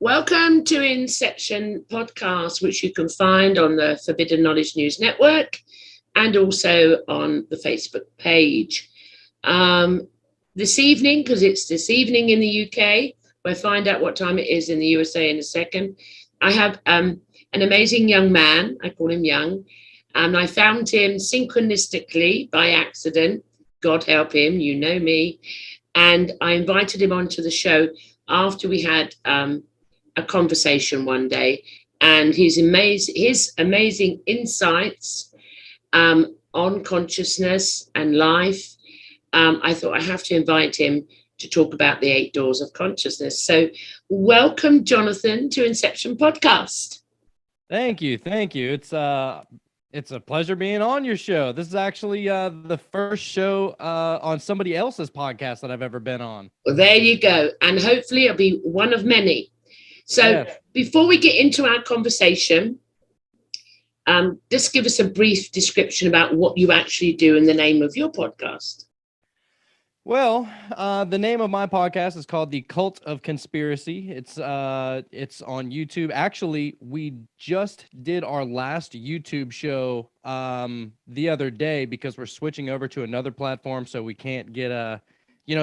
Welcome to Inception Podcast, which you can find on the Forbidden Knowledge News Network and also on the Facebook page. This evening, because it's this evening in the UK, we'll find out what time it is in the USA in a second. I have an amazing young man, I call him young, and I found him synchronistically by accident. God help him, you know me. And I invited him onto the show after we had a conversation one day, and his amazing insights on consciousness and life. I thought I have to invite him to talk about the 8 doors of consciousness. So welcome, Jonathan, to Inception Podcast. Thank you. It's a pleasure being on your show. This is actually the first show on somebody else's podcast that I've ever been on. Well, there you go. And hopefully it'll be one of many. So Before we get into our conversation, just give us a brief description about what you actually do and the name of your podcast. Well, the name of my podcast is called The Cult of Conspiracy. It's on YouTube. Actually, we just did our last YouTube show the other day because we're switching over to another platform, so we can't get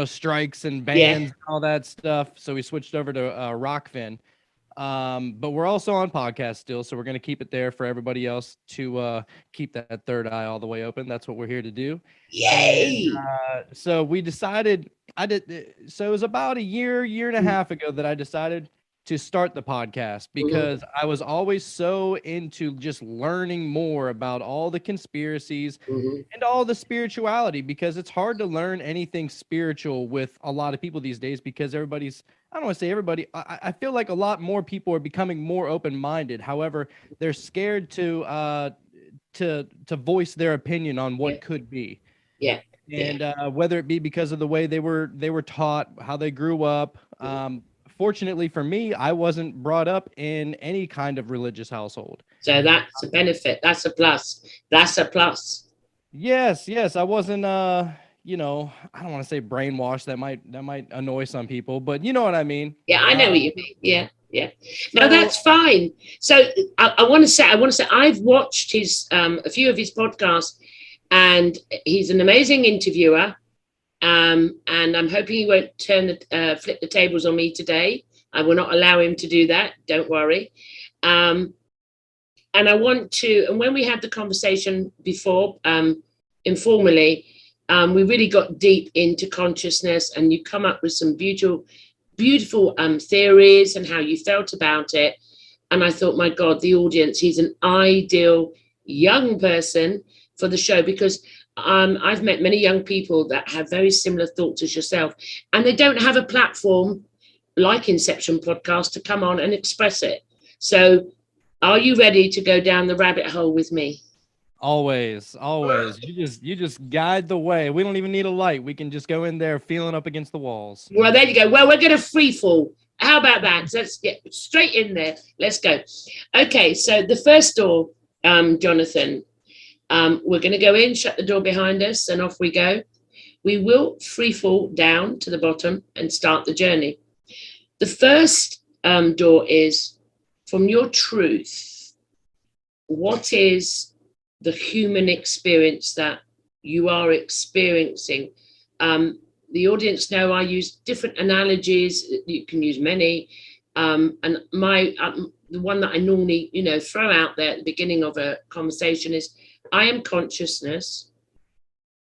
strikes and bans and all that stuff. So we switched over to Rockfin. But we're also on podcast still, so we're going to keep it there for everybody else to keep that third eye all the way open. That's what we're here to do. Yay! And, so we decided, so it was about a year and a half ago that I decided to start the podcast because I was always so into just learning more about all the conspiracies and all the spirituality, because it's hard to learn anything spiritual with a lot of people these days because everybody's, I don't want to say everybody, I feel like a lot more people are becoming more open-minded. However, they're scared to voice their opinion on what could be. Yeah. And whether it be because of the way they were taught, how they grew up. Fortunately for me, I wasn't brought up in any kind of religious household. So that's a benefit. That's a plus. That's a plus. Yes. I wasn't, I don't want to say brainwashed. That might annoy some people, but you know what I mean. Yeah, I know what you mean. Yeah. No, that's fine. So I want to say, I've watched his a few of his podcasts, and he's an amazing interviewer. And I'm hoping he won't flip the tables on me today. I will not allow him to do that. Don't worry. And I want to, and when we had the conversation before, informally, we really got deep into consciousness, and you come up with some beautiful theories and how you felt about it. And I thought, my God, the audience, he's an ideal young person for the show, because I've met many young people that have very similar thoughts as yourself, and they don't have a platform like Inception Podcast to come on and express it. So are you ready to go down the rabbit hole with me? Always. You just guide the way. We don't even need a light. We can just go in there feeling up against the walls. Well, there you go. Well, we're going to free fall. How about that? So let's get straight in there. Let's go. Okay, so the first door, Jonathan, we're going to go in, shut the door behind us, and off we go. We will free fall down to the bottom and start the journey. The first door is, from your truth, what is the human experience that you are experiencing? The audience know I use different analogies. You can use many. And the one that I normally, throw out there at the beginning of a conversation is, I am consciousness,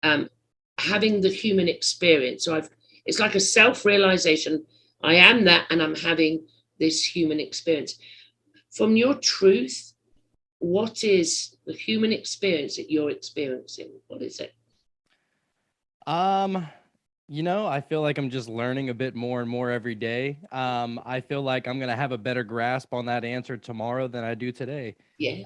having the human experience. So it's like a self-realization. I am that, and I'm having this human experience. From your truth, what is the human experience that you're experiencing? What is it? I feel like I'm just learning a bit more and more every day. I feel like I'm going to have a better grasp on that answer tomorrow than I do today. Yeah.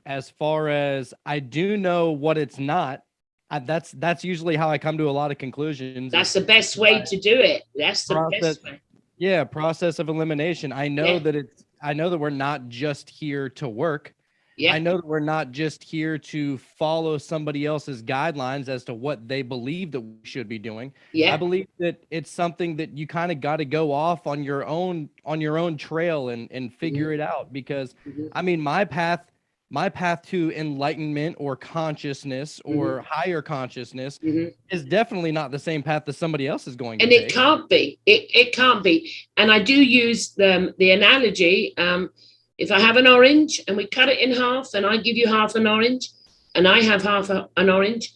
As far as I do know what it's not, that's usually how I come to a lot of conclusions. That's the best way to do it. That's the best way. Yeah, process of elimination. I know that we're not just here to work. Yeah. I know that we're not just here to follow somebody else's guidelines as to what they believe that we should be doing. Yeah. I believe that it's something that you kind of got to go off on your own trail and figure it out, because I mean, my path to enlightenment or consciousness or higher consciousness is definitely not the same path that somebody else is going to and take. it can't be. It can't be. And I do use the analogy. If I have an orange and we cut it in half, and I give you half an orange and I have half an orange,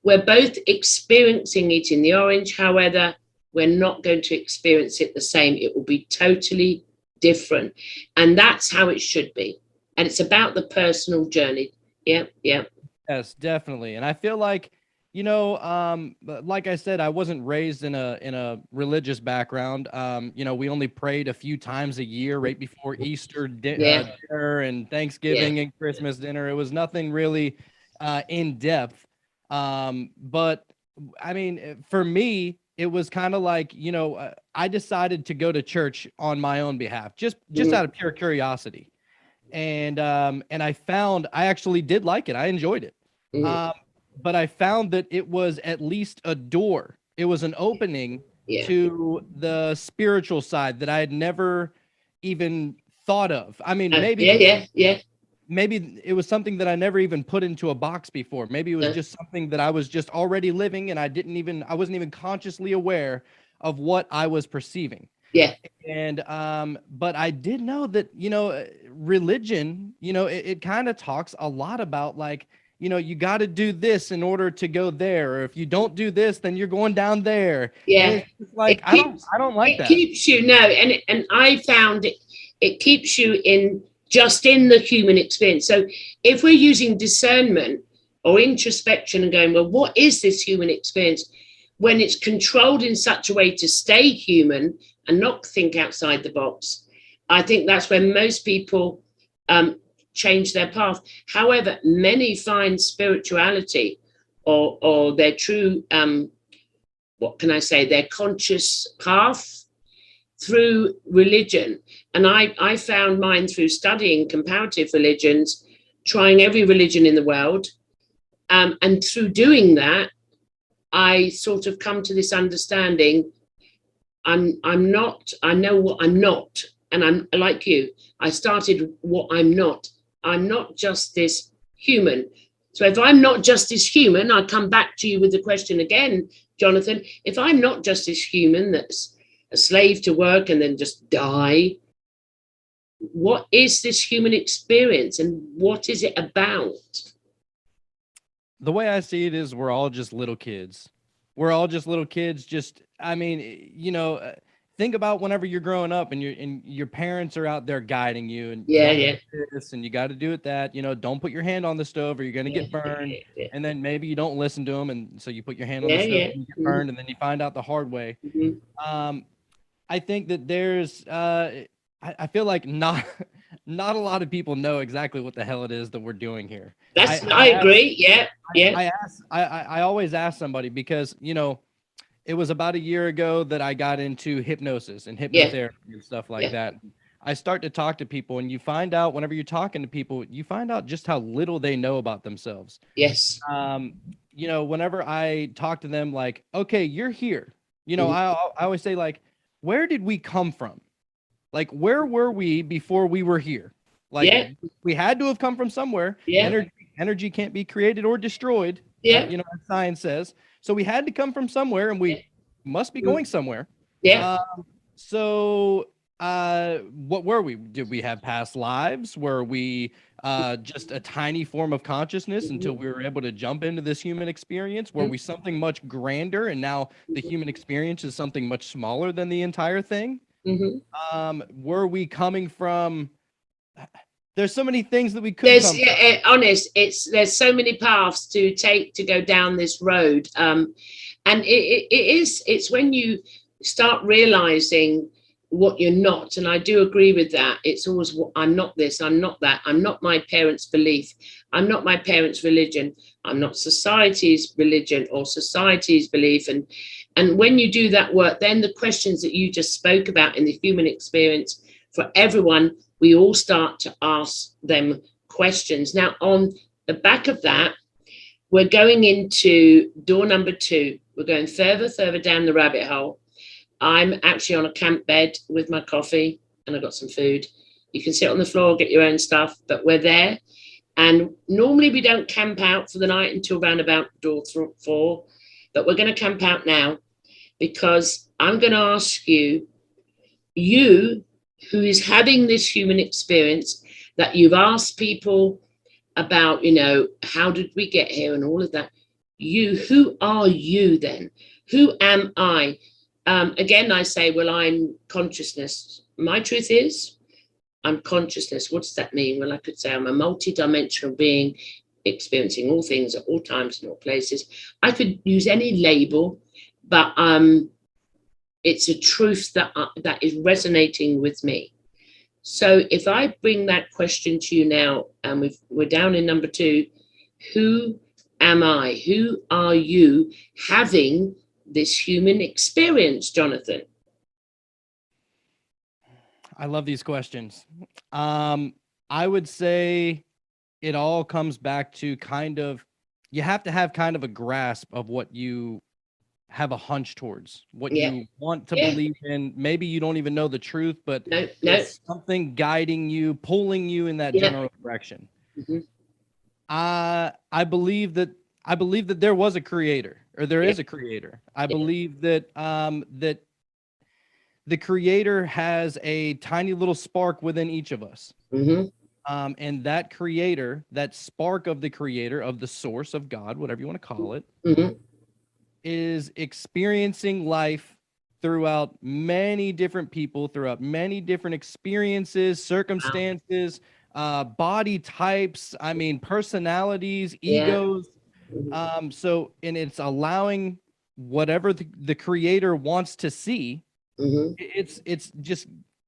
we're both experiencing it in the orange. However, we're not going to experience it the same. It will be totally different. And that's how it should be. And it's about the personal journey. Yeah. Yes, definitely. And I feel like, you know, like I said, I wasn't raised in a religious background. You know, we only prayed a few times a year, right before Easter dinner and Thanksgiving and Christmas dinner. It was nothing really in depth. But I mean, for me, it was kind of like, you know, I decided to go to church on my own behalf, just out of pure curiosity. And I found I actually did like it. I enjoyed it. But I found that it was at least a door. It was an opening to the spiritual side that I had never even thought of. I mean, maybe it was something that I never even put into a box before. Maybe it was just something that I was just already living, and I wasn't even consciously aware of what I was perceiving. Yeah. And but I did know that, you know, religion, you know, it kind of talks a lot about, like, you know, you got to do this in order to go there, or if you don't do this, then you're going down there. Yeah. Like, I don't like that. It keeps you, and I found it keeps you in the human experience. So if we're using discernment or introspection and going, well, what is this human experience? When it's controlled in such a way to stay human and not think outside the box, I think that's where most people change their path. However, many find spirituality or their true, their conscious path through religion. And I found mine through studying comparative religions, trying every religion in the world. And through doing that, I sort of come to this understanding. I know what I'm not. And I'm like you. I started what I'm not. I'm not just this human. So if I'm not just this human, I come back to you with the question again, Jonathan. If I'm not just this human that's a slave to work and then just die, what is this human experience and what is it about? The way I see it is we're all just little kids. We're all just little kids. I mean, you know, think about whenever you're growing up and your parents are out there guiding you and this and you got to do it that, you know, don't put your hand on the stove or you're going to get burned. And then maybe you don't listen to them. And so you put your hand on the stove and you get burned and then you find out the hard way. I think that there's, I feel like not a lot of people know exactly what the hell it is that we're doing here. I agree. I always ask somebody because, you know, it was about a year ago that I got into hypnosis and hypnotherapy and stuff like that. I start to talk to people, and you find out whenever you're talking to people, you find out just how little they know about themselves. Yes. You know, whenever I talk to them, like, okay, you're here. You know, I always say, like, where did we come from? Like, where were we before we were here? Like, we had to have come from somewhere. Energy can't be created or destroyed. You know, as science says. So we had to come from somewhere, and we must be going somewhere. So what were we? Did we have past lives? Were we just a tiny form of consciousness until we were able to jump into this human experience? Were we something much grander, and now the human experience is something much smaller than the entire thing? Were we coming from... There's so many things that we could come from. There's so many paths to take to go down this road. And it's when you start realizing what you're not. And I do agree with that. It's always, I'm not this, I'm not that. I'm not my parents' belief. I'm not my parents' religion. I'm not society's religion or society's belief. And when you do that work, then the questions that you just spoke about in the human experience for everyone, we all start to ask them questions. Now, on the back of that, we're going into door number 2. We're going further down the rabbit hole. I'm actually on a camp bed with my coffee, and I've got some food. You can sit on the floor, get your own stuff, but we're there. And normally we don't camp out for the night until around about door 4, but we're going to camp out now, because I'm going to ask you who is having this human experience that you've asked people about, how did we get here and all of that. Who are you then? Who am I? Again, I say, well, I'm consciousness. My truth is, I'm consciousness. What does that mean? Well, I could say I'm a multi-dimensional being experiencing all things at all times and all places. I could use any label, but it's a truth that is resonating with me. So if I bring that question to you now, and we're down in number 2, who am I? Who are you having this human experience, Jonathan? I love these questions. I would say it all comes back to you have to have kind of a grasp of what you have a hunch towards, what you want to believe in. Maybe you don't even know the truth, but it's something guiding you, pulling you in that general direction. Mm-hmm. I believe that there was a creator, or there is a creator. I believe that that the creator has a tiny little spark within each of us. Mm-hmm. And that creator, that spark of the creator, of the source of God, whatever you want to call it, mm-hmm. is experiencing life throughout many different people, throughout many different experiences, circumstances, body types, personalities, egos. So, and it's allowing whatever the creator wants to see. Mm-hmm. It's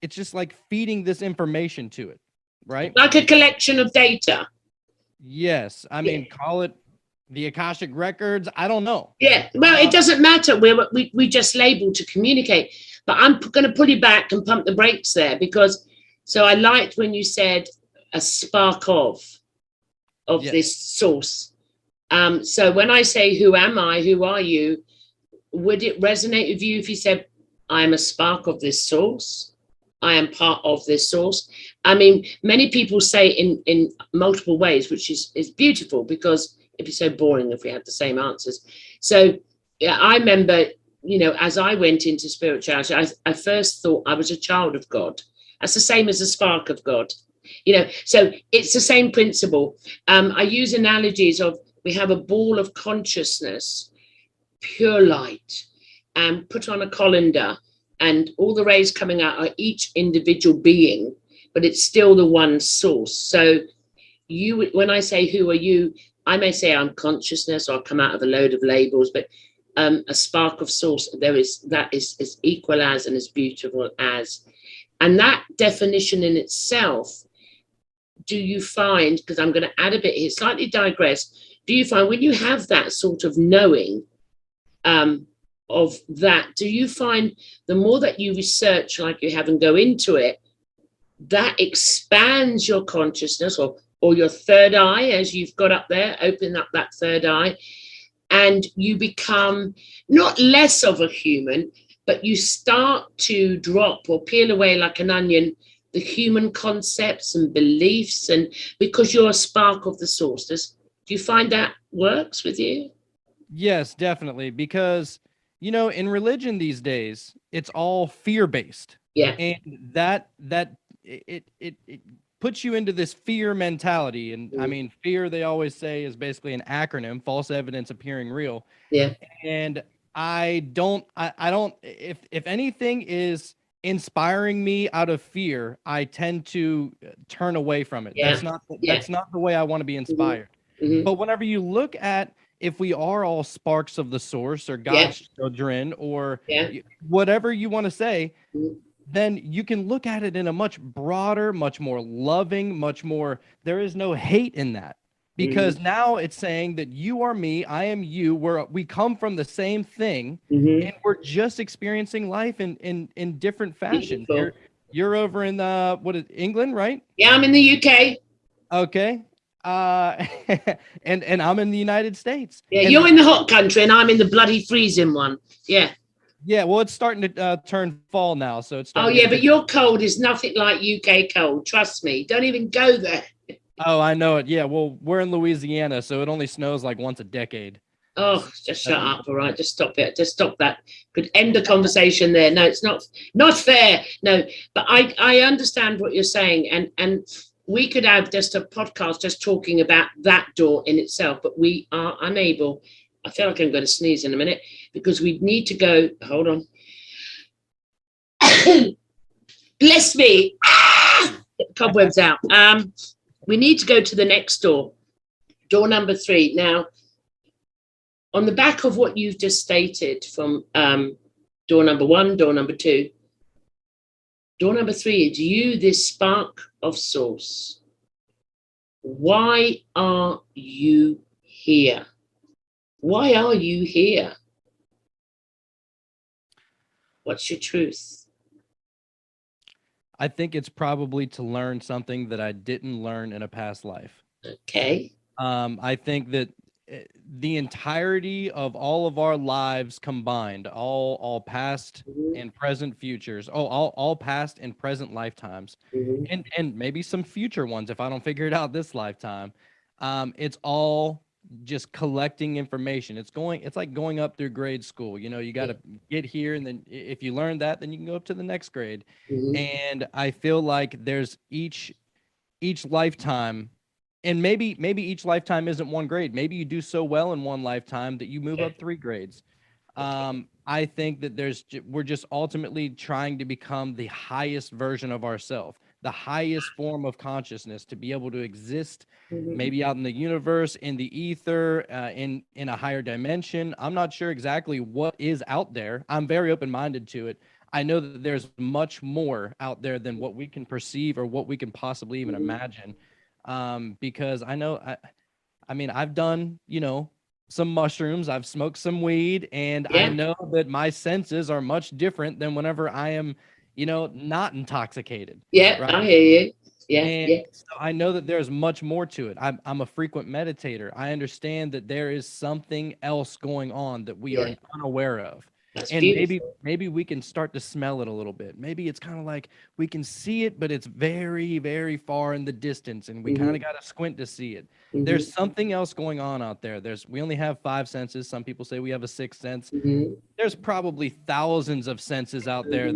just like feeding this information to it, right? Like a collection of data. Yes. Call it the Akashic records. I don't know. Yeah. Well, it doesn't matter. We just label to communicate. But I'm going to pull you back and pump the brakes there, because so I liked when you said a spark of this source. So when I say, who am I? Who are you? Would it resonate with you if you said, I am a spark of this source? I am part of this source. Many people say in multiple ways, which is beautiful, because it'd be so boring if we had the same answers. So I remember, as I went into spirituality, I first thought I was a child of God. That's the same as a spark of God. So it's the same principle. I use analogies of, we have a ball of consciousness, pure light, and put on a colander, and all the rays coming out are each individual being, but it's still the one source. So when I say, who are you? I may say I'm consciousness, or I'll come out of a load of labels, but a spark of source, that is as equal as and as beautiful as. And that definition in itself, do you find, because I'm going to add a bit here, slightly digress, do you find when you have that sort of knowing of that, do you find the more that you research like you have and go into it, that expands your consciousness, or your third eye, as you've got up there, open up that third eye, and you become not less of a human, but you start to drop or peel away like an onion the human concepts and beliefs, and because you're a spark of the source. Do you find that works with you? Yes, definitely. Because, in religion these days, it's all fear-based. Yeah. And that it puts you into this fear mentality. And fear, they always say, is basically an acronym, false evidence appearing real. Yeah. And I don't, if anything is inspiring me out of fear, I tend to turn away from it. Yeah. That's not the way I want to be inspired. Mm-hmm. But whenever you look at, if we are all sparks of the source, or God's children, or whatever you want to say, then you can look at it in a much broader, much more loving, much more, there is no hate in that. Because now it's saying that you are me, I am you, we come from the same thing, and we're just experiencing life in different fashions. You're over in England, right? Yeah, I'm in the UK. Okay. Uh, and I'm in the United States. Yeah, And you're in the hot country and I'm in the bloody freezing one. Yeah. yeah, well, it's starting to turn fall now, so it's Oh, starting yeah, to but get. your cold is nothing like UK cold. Trust me. Don't even go there. Oh, I know it. Yeah, well, we're in Louisiana, so it only snows like once a decade. Oh, just shut up. All right. Just stop it. Just stop that. Could end the conversation there. No, it's not fair. No, but I understand what you're saying. And we could have just a podcast just talking about that door in itself, but we are unable. I feel like I'm going to sneeze in a minute because we need to go. Hold on. Bless me. Get the cobwebs out. We need to go to the next door number 3. Now, on the back of what you've just stated from door number 1, door number 2, door number 3 is you, this spark of source. Why are you here? Why are you here? What's your truth? I think it's probably to learn something that I didn't learn in a past life. Okay. I think that the entirety of all of our lives combined, all past and present futures, all past and present lifetimes, and maybe some future ones if I don't figure it out this lifetime, it's all just collecting information. It's like going up through grade school. You know, you got to get here, and then if you learn that, then you can go up to the next grade. And I feel like there's each lifetime. And maybe each lifetime isn't one grade. Maybe you do so well in one lifetime that you move up 3 grades. I think that we're just ultimately trying to become the highest version of ourselves, the highest form of consciousness, to be able to exist maybe out in the universe, in the ether, in a higher dimension. I'm not sure exactly what is out there. I'm very open-minded to it. I know that there's much more out there than what we can perceive or what we can possibly even imagine. Because I know, I mean, I've done, some mushrooms, I've smoked some weed, and I know that my senses are much different than whenever I am, not intoxicated. Yeah, right? I hear you. And so I know that there's much more to it. I'm a frequent meditator. I understand that there is something else going on that we are unaware of. That's and beautiful. maybe we can start to smell it a little bit. Maybe it's kind of like we can see it, but it's very, very far in the distance, and we kind of got to squint to see it. There's something else going on out there. We only have 5 senses. Some people say we have a 6th sense. There's probably thousands of senses out there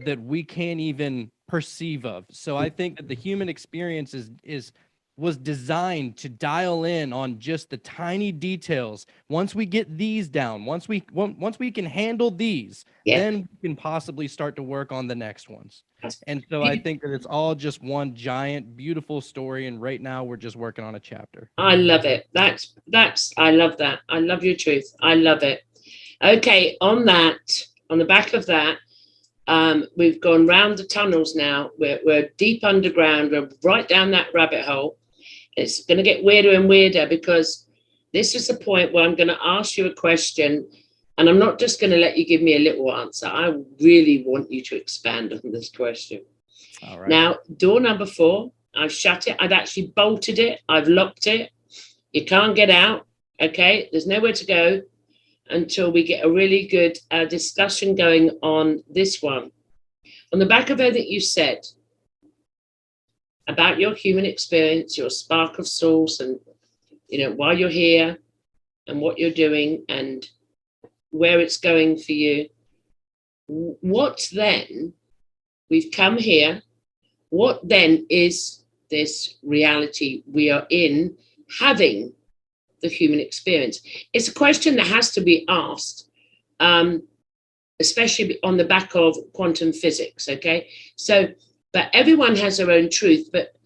that we can't even perceive of. So I think that the human experience was designed to dial in on just the tiny details. Once we get these down, once we can handle these, then we can possibly start to work on the next ones. And so I think that it's all just one giant, beautiful story. And right now we're just working on a chapter. I love it. I love that. I love your truth. I love it. Okay. On the back of that, we've gone round the tunnels now. We're deep underground. We're right down that rabbit hole. It's going to get weirder and weirder because this is the point where I'm going to ask you a question, and I'm not just going to let you give me a little answer. I really want you to expand on this question. All right. Now, door number 4, I've shut it. I've actually bolted it. I've locked it. You can't get out. Okay. There's nowhere to go until we get a really good discussion going on this one. On the back of everything you said about your human experience, your spark of source, and why you're here and what you're doing and where it's going for you. What then? We've come here. What then is this reality we are in, having the human experience? It's a question that has to be asked, especially on the back of quantum physics. Okay, so. But everyone has their own truth, but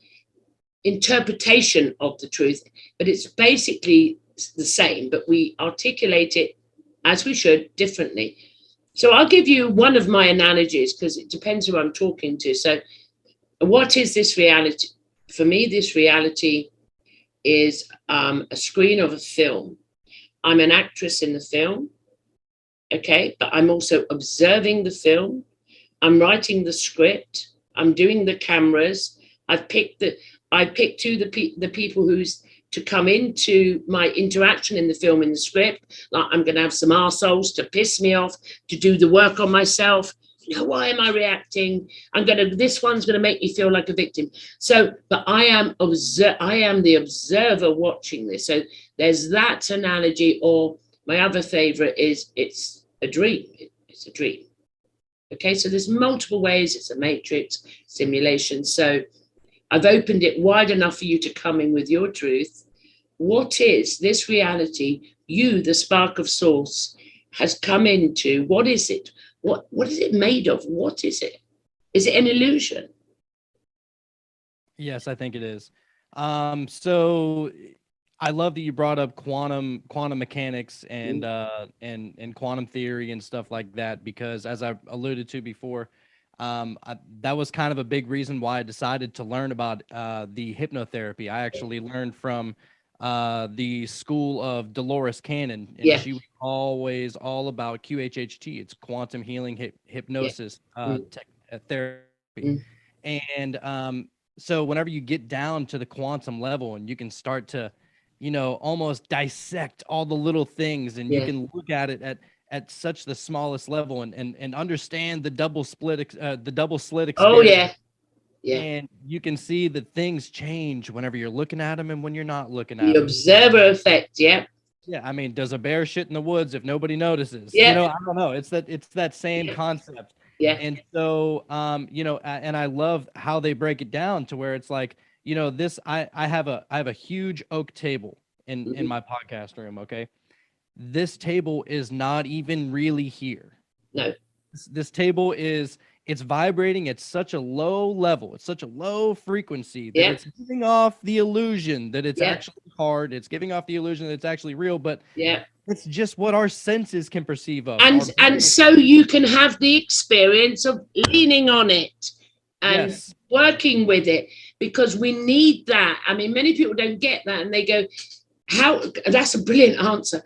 interpretation of the truth, but it's basically the same, but we articulate it as we should differently. So I'll give you one of my analogies because it depends who I'm talking to. So what is this reality? For me, this reality is a screen of a film. I'm an actress in the film, okay, but I'm also observing the film. I'm writing the script. I'm doing the cameras. I picked the people who's to come into my interaction in the film, in the script. Like, I'm going to have some arseholes to piss me off, to do the work on myself. Why am I reacting? This one's going to make me feel like a victim. So, but I am the observer watching this. So there's that analogy. Or my other favorite is it's a dream. It's a dream. Okay, so there's multiple ways. It's a matrix simulation. So I've opened it wide enough for you to come in with your truth. What is this reality you, the spark of source, has come into? What is it? What is it made of? What is it? Is it an illusion? Yes, I think it is. So I love that you brought up quantum mechanics and quantum theory and stuff like that, because as I alluded to before, that was kind of a big reason why I decided to learn about the hypnotherapy. I actually learned from the school of Dolores Cannon, and she was always all about QHHT. It's quantum healing hypnosis therapy. And so whenever you get down to the quantum level and you can start to, almost dissect all the little things, and you can look at it at such the smallest level and understand the double slit experience. Oh yeah. Yeah. And you can see that things change whenever you're looking at them and when you're not looking at them. The observer effect. Yeah. Yeah. I mean, does a bear shit in the woods if nobody notices? Yeah. I don't know. It's that same concept. Yeah. And so, and I love how they break it down to where it's like, I have a huge oak table in my podcast room. Okay. This table is not even really here. No. This table it's vibrating at such a low level. It's such a low frequency that it's giving off the illusion that it's actually hard. It's giving off the illusion that it's actually real, but it's just what our senses can perceive of. And so you can have the experience of leaning on it and working with it, because we need that. I mean, many people don't get that, and they go, that's a brilliant answer.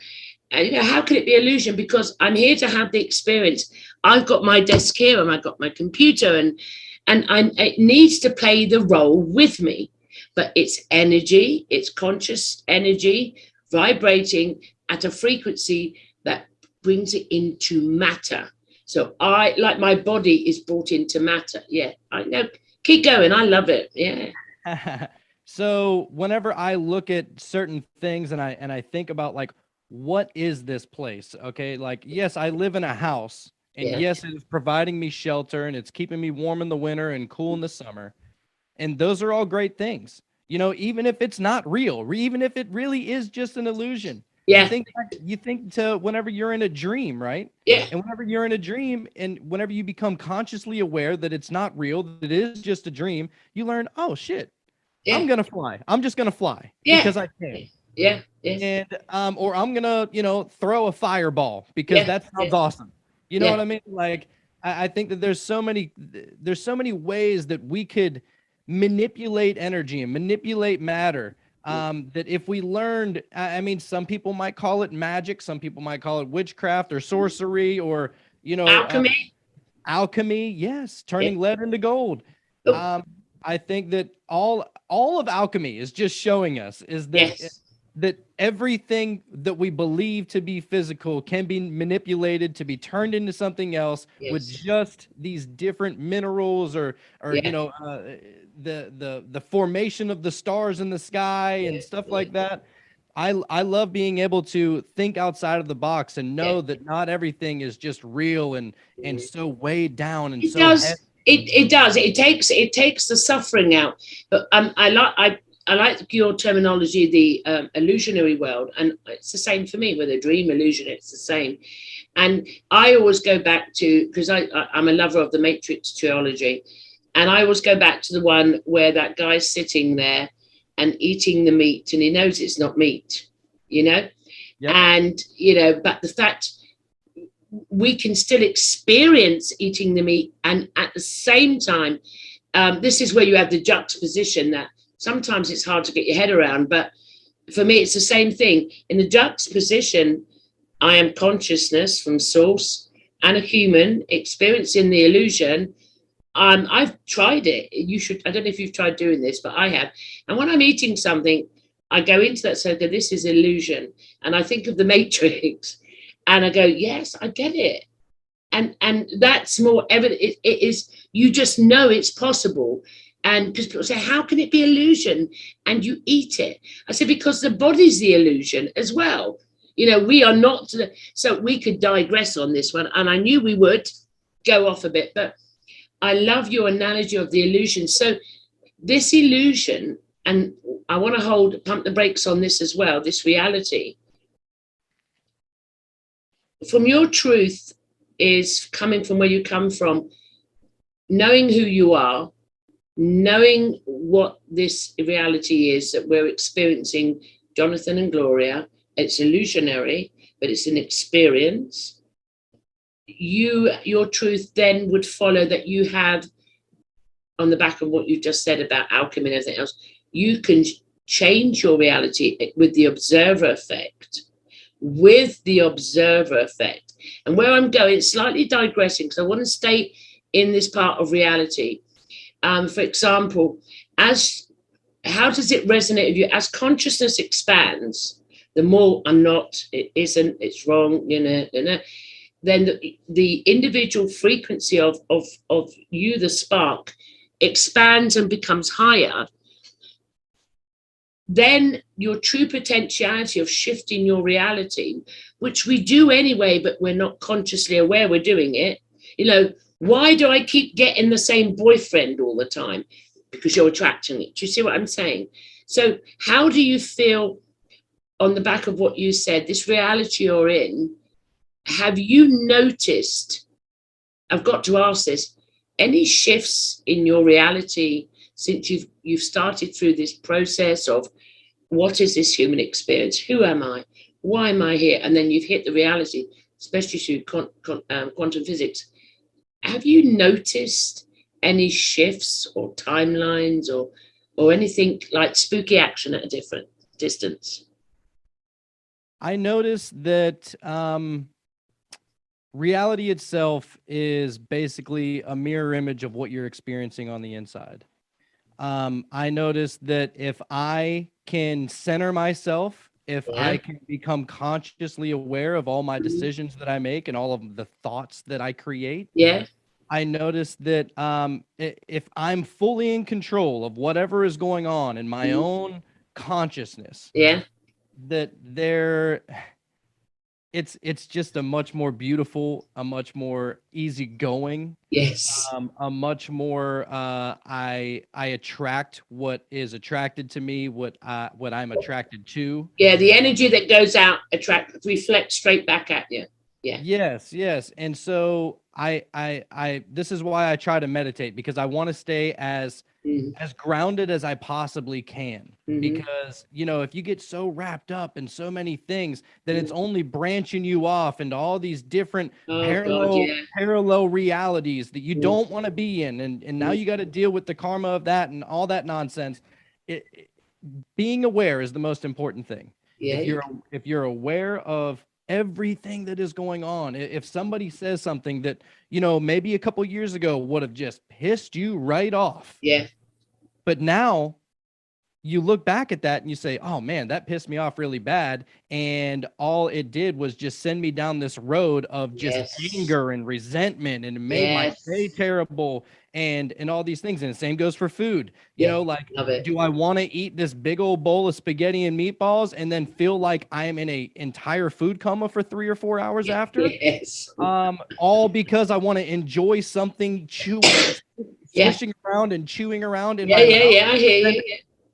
How can it be illusion? Because I'm here to have the experience. I've got my desk here and I've got my computer, and it needs to play the role with me. But it's energy, it's conscious energy vibrating at a frequency that brings it into matter. So my body is brought into matter. Yeah, I know. Keep going. I love it. Yeah. So whenever I look at certain things and I think about, like, what is this place? Okay. Like, yes, I live in a house, and yes, it is providing me shelter, and it's keeping me warm in the winter and cool in the summer. And those are all great things, even if it's not real, even if it really is just an illusion. Yeah. You think to whenever you're in a dream, right? Yeah. And whenever you're in a dream, and whenever you become consciously aware that it's not real, that it is just a dream, you learn, oh shit, I'm going to fly. I'm just going to fly because I can. Yeah. And or I'm gonna, throw a fireball because that sounds awesome. You know what I mean? Like, I think that there's so many ways that we could manipulate energy and manipulate matter. That if we learned, I mean, some people might call it magic, some people might call it witchcraft or sorcery, or alchemy. Yes, turning lead into gold. I think that all of alchemy is just showing us is that. That everything that we believe to be physical can be manipulated to be turned into something else with just these different minerals or the formation of the stars in the sky and stuff like that. I love being able to think outside of the box and know that not everything is just real and so weighed down and heavy. It does. It takes the suffering out. But I like your terminology, the illusionary world, and it's the same for me with a dream illusion. It's the same. And I always go back to, because I'm a lover of the Matrix trilogy, and I always go back to the one where that guy's sitting there and eating the meat, and he knows it's not meat, and, but the fact we can still experience eating the meat, and at the same time, this is where you have the juxtaposition that sometimes it's hard to get your head around, but for me, it's the same thing. In the juxtaposition, I am consciousness from source and a human experiencing the illusion, I've tried it. You should. I don't know if you've tried doing this, but I have. And when I'm eating something, I go into that circle. This is illusion, and I think of the Matrix, and I go, yes, I get it. And that's more evident. It is. You just know it's possible. And because people say, how can it be illusion? And you eat it. I said, because the body's the illusion as well. You know, we are not. So we could digress on this one, and I knew we would go off a bit, but I love your analogy of the illusion. So this illusion, and I want to pump the brakes on this as well, this reality. From your truth is coming from where you come from, knowing who you are, knowing what this reality is that we're experiencing, Jonathan and Gloria. It's illusionary, but it's an experience. Your truth then would follow that you have, on the back of what you just said about alchemy and everything else, you can change your reality with the observer effect. With the observer effect. And where I'm going, slightly digressing, because I want to stay in this part of reality. For example, how does it resonate with you? As consciousness expands, the more I'm not, it isn't, it's wrong, then the individual frequency of you, the spark, expands and becomes higher. Then your true potentiality of shifting your reality, which we do anyway, but we're not consciously aware we're doing it. Why do I keep getting the same boyfriend all the time? Because you're attracting it. Do you see what I'm saying? So how do you feel on the back of what you said, this reality you're in? Have you noticed, I've got to ask this, any shifts in your reality since you've started through this process of what is this human experience? Who am I? Why am I here? And then you've hit the reality, especially through quantum physics. Have you noticed any shifts or timelines or anything like spooky action at a different distance? I noticed that reality itself is basically a mirror image of what you're experiencing on the inside. I noticed that if I can center myself, if I can become consciously aware of all my decisions that I make and all of the thoughts that I create, I noticed that if I'm fully in control of whatever is going on in my own consciousness, that it's just a much more beautiful, a much more easygoing, a much more I attract what is attracted to me, what I'm attracted to. Yeah, the energy that goes out reflects straight back at you. Yeah. Yes. And so I this is why I try to meditate, because I want to stay as grounded as I possibly can. Because, if you get so wrapped up in so many things, then it's only branching you off into all these different parallel realities that you don't want to be in. And now you got to deal with the karma of that and all that nonsense. Being aware is the most important thing. If you're aware of everything that is going on, if somebody says something that, maybe a couple years ago would have just pissed you right off. But now you look back at that and you say, oh man, that pissed me off really bad. And all it did was just send me down this road of just anger and resentment, and it made my day terrible and all these things. And the same goes for food. Do I want to eat this big old bowl of spaghetti and meatballs and then feel like I'm in a entire food coma for 3 or 4 hours after? All because I want to enjoy something swishing around and chewing around in my mouth. I hear you.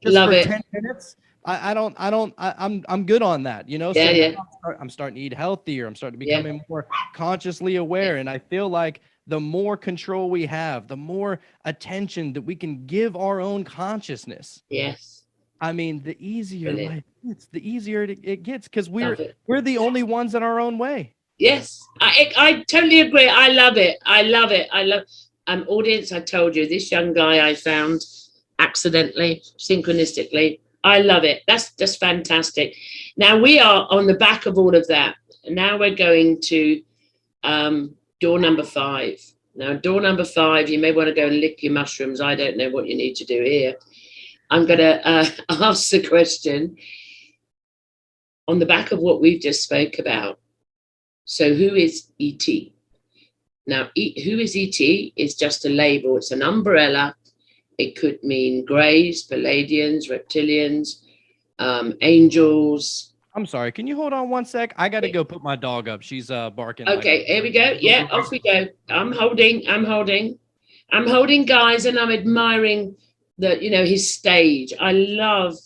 Just love for it. 10 minutes. I'm good on that, So I'm starting to eat healthier. I'm starting to become more consciously aware. And I feel like the more control we have, the more attention that we can give our own consciousness. I mean, the easier life gets, the easier it gets, because we're the only ones in our own way. I totally agree. I love it. Audience, I told you, this young guy I found accidentally, synchronistically. I love it. That's just fantastic. Now we are on the back of all of that. Now we're going to door number 5, Now, door number 5, you may want to go and lick your mushrooms. I don't know what you need to do here. I'm going to ask the question on the back of what we've just spoke about. So who is ET? Now, who is ET is just a label. It's an umbrella. It could mean Greys, Palladians, Reptilians, angels. I'm sorry. Can you hold on one sec? I got to go put my dog up. She's barking. Okay, here we go. Yeah, off we go. I'm holding, guys, and I'm admiring his stage. I love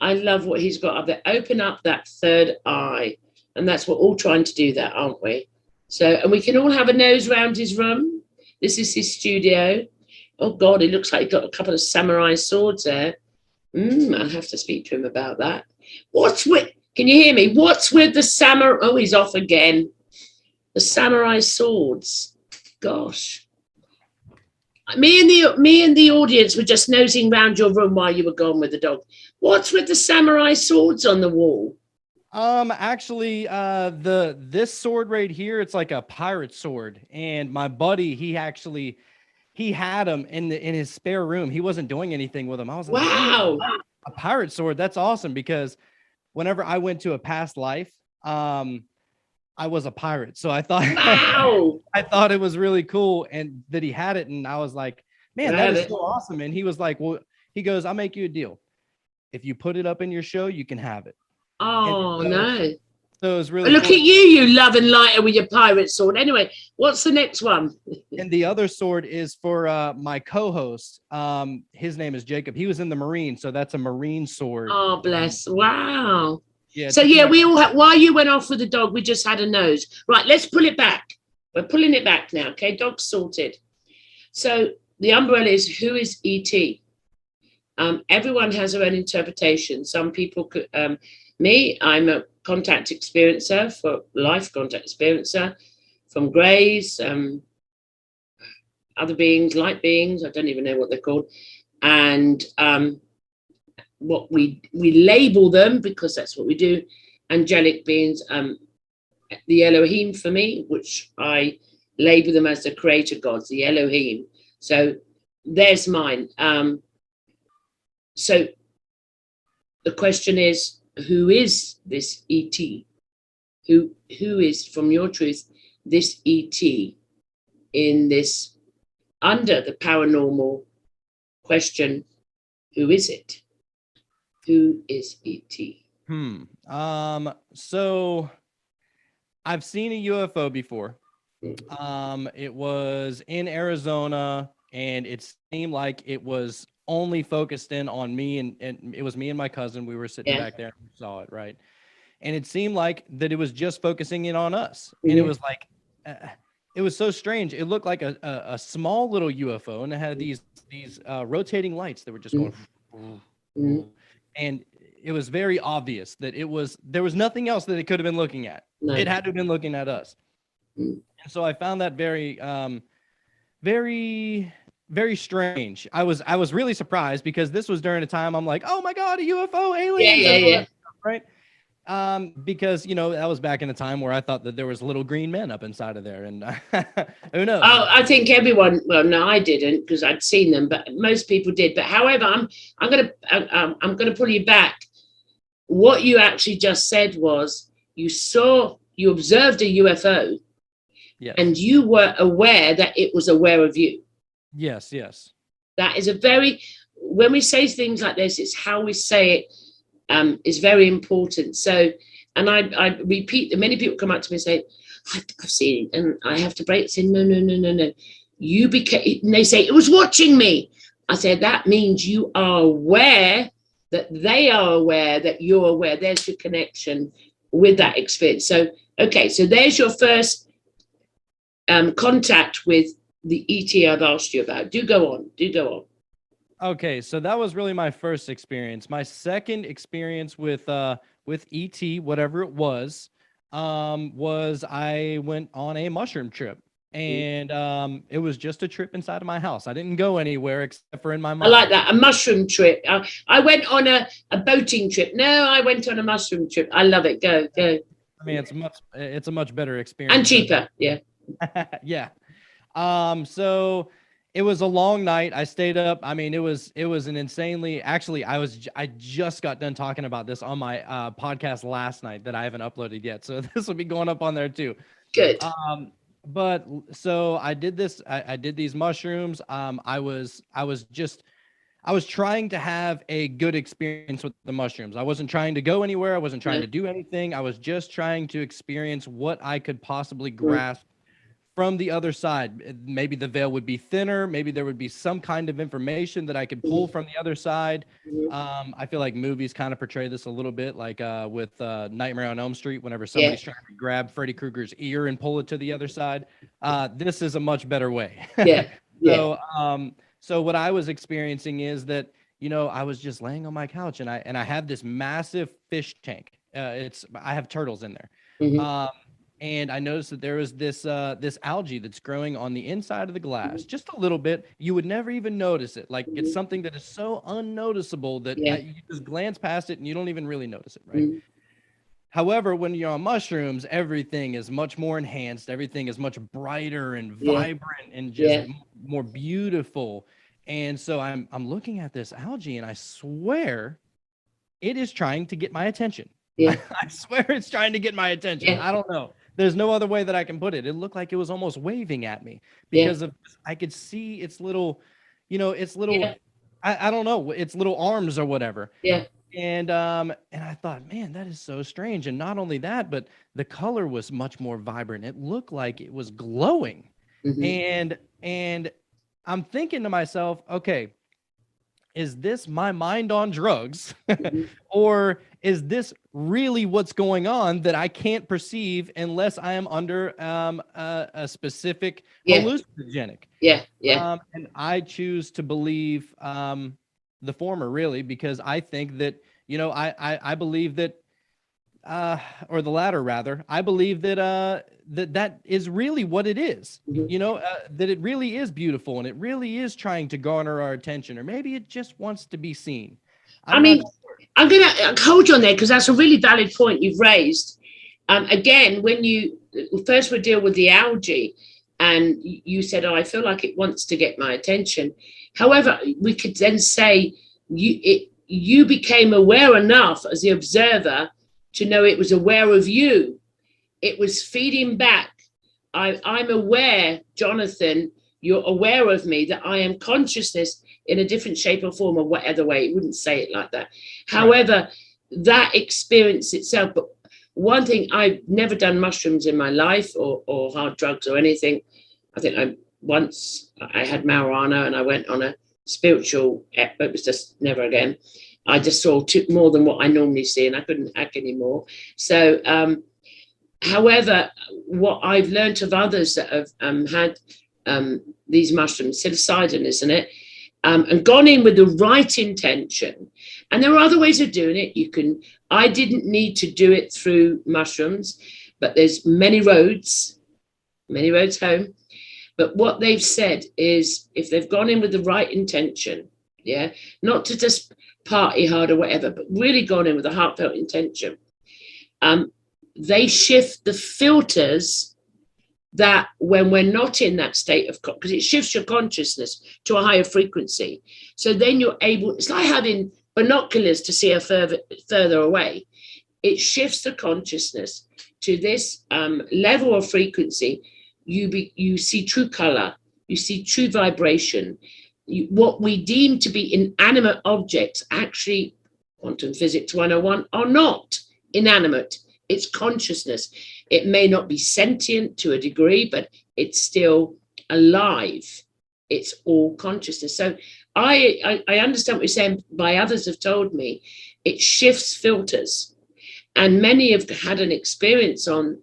what he's got up there. Open up that third eye. And that's what we're all trying to do that, aren't we? So, and we can all have a nose round his room. This is his studio. Oh God, it looks like he's got a couple of samurai swords there. I'll have to speak to him about that. Can you hear me? What's with the samurai? Oh, he's off again. The samurai swords. Gosh. Me and the audience were just nosing round your room while you were gone with the dog. What's with the samurai swords on the wall? Actually, this sword right here, it's like a pirate sword, and my buddy, he had them in his spare room. He wasn't doing anything with them. I was like, wow, a pirate sword. That's awesome, because whenever I went to a past life, I was a pirate. So I thought, wow. I thought it was really cool, and that he had it. And I was like, man, that is so awesome. And he was like, well, he goes, I'll make you a deal. If you put it up in your show, you can have it. Oh, no. So it was really Look cool. at you love and lighter with your pirate sword. Anyway, what's the next one? And the other sword is for my co-host. His name is Jacob. He was in the Marine, so that's a Marine sword. Oh, bless. Wow. Yeah. So, yeah, we all while you went off with the dog, we just had a nose. Right, let's pull it back. We're pulling it back now, okay? Dog's sorted. So the umbrella is, who is ET? Everyone has their own interpretation. Some people could... me, I'm a contact experiencer, for life contact experiencer from Greys, other beings, light beings, I don't even know what they're called. And what we label them, because that's what we do, angelic beings, the Elohim for me, which I label them as the creator gods, the Elohim. So there's mine. So the question is, who is this ET? Who is, from your truth, this ET in this, under the paranormal question, who is it? Who is ET? So I've seen a UFO before. It was in Arizona, and it seemed like it was only focused in on me, and it was me and my cousin. We were sitting back there and saw it, right? And it seemed like that it was just focusing in on us. And it was like, it was so strange. It looked like a small little UFO, and it had these rotating lights that were just going, and it was very obvious that there was nothing else that it could have been looking at. No. It had to have been looking at us. And so I found that very, very, very strange. I was really surprised, because this was during a time I'm like, oh my God, a UFO, alien. Yeah. Right. Because, that was back in a time where I thought that there was little green men up inside of there, and who knows? Oh, I think everyone. Well, no, I didn't, because I'd seen them, but most people did. But however, I'm gonna pull you back. What you actually just said was you observed a UFO, yes, and you were aware that it was aware of you. Yes. That is when we say things like this, it's how we say it. Is very important. So, and I repeat that many people come up to me and say, I've seen it, and I have to break it, say, no. You became, and they say, it was watching me. I said, that means you are aware that they are aware that you're aware. There's your connection with that experience. So, okay, so there's your first contact with the ET I've asked you about. Do go on. Okay, so that was really my first experience. My second experience with ET, whatever it was I went on a mushroom trip, and it was just a trip inside of my house. I didn't go anywhere except for in my mind. I like that, a mushroom trip. I went on a boating trip. No, I went on a mushroom trip. I love it. Go. I mean, it's a much better experience. And cheaper, yeah. Yeah. So it was a long night. I stayed up. I mean, it was an insanely, actually, I just got done talking about this on my podcast last night that I haven't uploaded yet. So this will be going up on there too. Good. But so I did this, I did these mushrooms. I was trying to have a good experience with the mushrooms. I wasn't trying to go anywhere. I wasn't trying to do anything. I was just trying to experience what I could possibly grasp from the other side. Maybe the veil would be thinner. Maybe there would be some kind of information that I could pull from the other side. I feel like movies kind of portray this a little bit, like with Nightmare on Elm Street, whenever somebody's trying to grab Freddy Krueger's ear and pull it to the other side. This is a much better way. So what I was experiencing is that, I was just laying on my couch and I have this massive fish tank. I have turtles in there. And I noticed that there was this algae that's growing on the inside of the glass, just a little bit. You would never even notice it. Like it's something that is so unnoticeable that you just glance past it and you don't even really notice it, right? However, when you're on mushrooms, everything is much more enhanced. Everything is much brighter and vibrant and just more beautiful. And so I'm looking at this algae and I swear it is trying to get my attention. I swear it's trying to get my attention. I don't know. There's no other way that I can put it. It looked like it was almost waving at me because I could see its little, I don't know, its little arms or whatever. And I thought, man, that is so strange. And not only that, but the color was much more vibrant. It looked like it was glowing. And I'm thinking to myself, okay, is this my mind on drugs or is this really what's going on that I can't perceive unless I am under a specific hallucinogenic? And I choose to believe the former, really, because I think that, I believe that, or the latter rather, I believe that that is really what it is, that it really is beautiful and it really is trying to garner our attention, or maybe it just wants to be seen. I'm going to hold you on there because that's a really valid point you've raised. Again, when you first would deal with the algae and you said, I feel like it wants to get my attention. However, we could then say you became aware enough as the observer to know it was aware of you. It was feeding back. I'm aware, Jonathan, you're aware of me, that I am consciousness in a different shape or form or whatever way. It wouldn't say it like that. However, that experience itself, but one thing, I've never done mushrooms in my life or hard drugs or anything. I think I had marijuana and I went on a spiritual, but it was just never again. I just saw more than what I normally see and I couldn't hack anymore. So, however, what I've learned of others that have had these mushrooms, psilocybin, isn't it? And gone in with the right intention. And there are other ways of doing it. I didn't need to do it through mushrooms, but there's many roads home. But what they've said is if they've gone in with the right intention, not to just party hard or whatever, but really gone in with a heartfelt intention, they shift the filters that when we're not in that state of, because it shifts your consciousness to a higher frequency. So then you're able, it's like having binoculars to see further away. It shifts the consciousness to this level of frequency. You see true color, you see true vibration. What we deem to be inanimate objects, actually, quantum physics 101, are not inanimate. It's consciousness. It may not be sentient to a degree, but it's still alive. It's all consciousness. So I understand what you're saying. By others have told me, it shifts filters. And many have had an experience on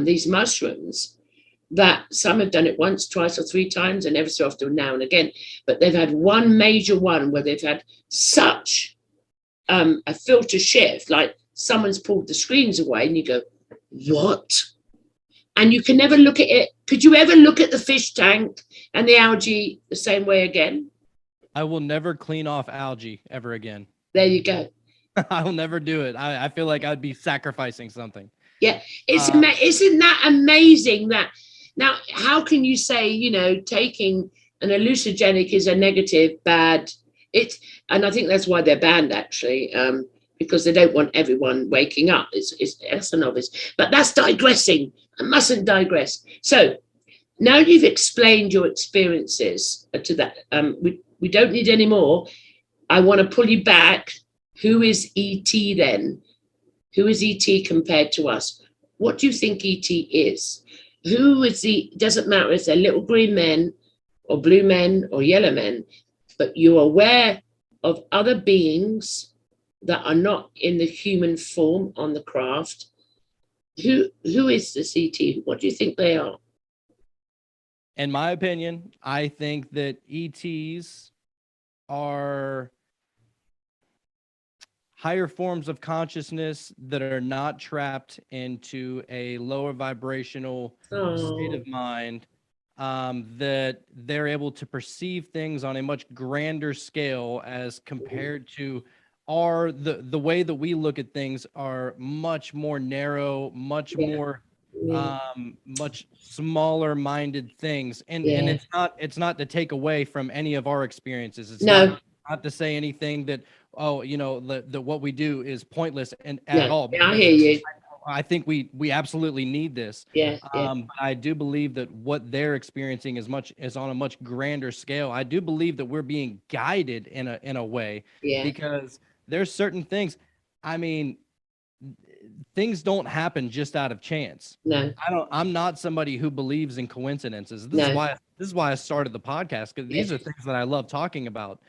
these mushrooms that some have done it once, twice, or three times, and ever so often now and again. But they've had one major one where they've had such a filter shift, like someone's pulled the screens away and you go, what? And you can never look at it. Could you ever look at the fish tank and the algae the same way again? I will never clean off algae ever again. There you go. I will never do it. I feel like I'd be sacrificing something. Yeah. Isn't that amazing that Now, how can you say, taking an hallucinogenic is a negative, bad? And I think that's why they're banned, actually, because they don't want everyone waking up. That's an obvious. But that's digressing. I mustn't digress. So now you've explained your experiences to that. We don't need any more. I want to pull you back. Who is ET then? Who is ET compared to us? What do you think ET is? Who is doesn't matter if they're little green men or blue men or yellow men, but you're aware of other beings that are not in the human form on the craft. Who is this ET? What do you think they are? In my opinion, I think that ETs are higher forms of consciousness that are not trapped into a lower vibrational state of mind, that they're able to perceive things on a much grander scale as compared to the way that we look at things are much more narrow, much more much smaller minded things. And it's not to take away from any of our experiences. It's not to say anything that that what we do is pointless and at all. I hear you. I think we absolutely need this. But I do believe that what they're experiencing is on a much grander scale. I do believe that we're being guided in a way, because there's certain things. I mean, things don't happen just out of chance. No, I'm not somebody who believes in coincidences. This is why I started the podcast, because these are things that I love talking about.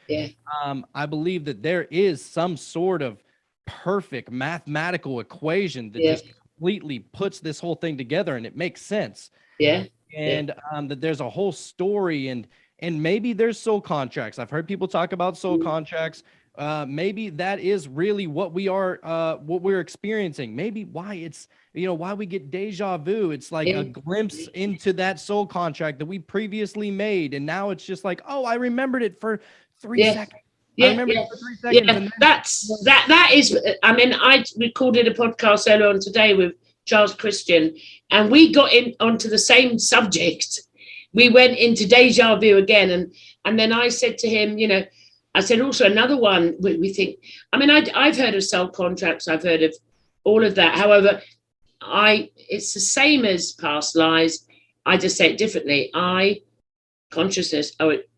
I believe that there is some sort of perfect mathematical equation that just completely puts this whole thing together, and it makes sense. And that there's a whole story, and maybe there's soul contracts. I've heard people talk about soul contracts. Maybe that is really what we're experiencing. Maybe why it's, why we get deja vu. It's like a glimpse into that soul contract that we previously made. And now it's just like, oh, I remembered it for 3 seconds. I remember it for 3 seconds. And that is, I mean, I recorded a podcast earlier on today with Charles Christian, and we got onto the same subject. We went into deja vu again. And then I said to him, I said also another one we think, I mean, I've heard of soul contracts. I've heard of all of that. However, it's the same as past lives. I just say it differently. Consciousness,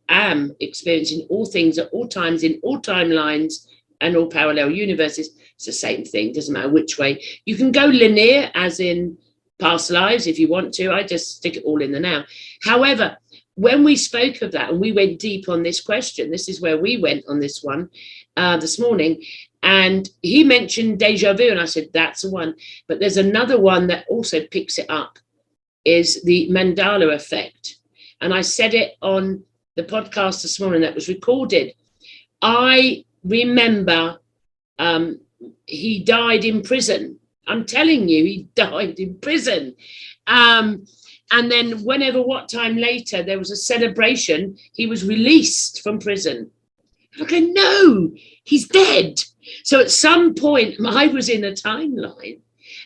am experiencing all things at all times in all timelines and all parallel universes. It's the same thing. Doesn't matter which way. You can go linear, as in past lives, if you want to. I just stick it all in the now. However, when we spoke of that and we went deep on this question, this is where we went on this one this morning, and he mentioned deja vu, and I said, that's the one. But there's another one that also picks it up, is the Mandala Effect. And I said it on the podcast this morning that was recorded. I remember he died in prison. I'm telling you, he died in prison. And then what time later, there was a celebration. He was released from prison. Okay, no, he's dead. So at some point, I was in a timeline,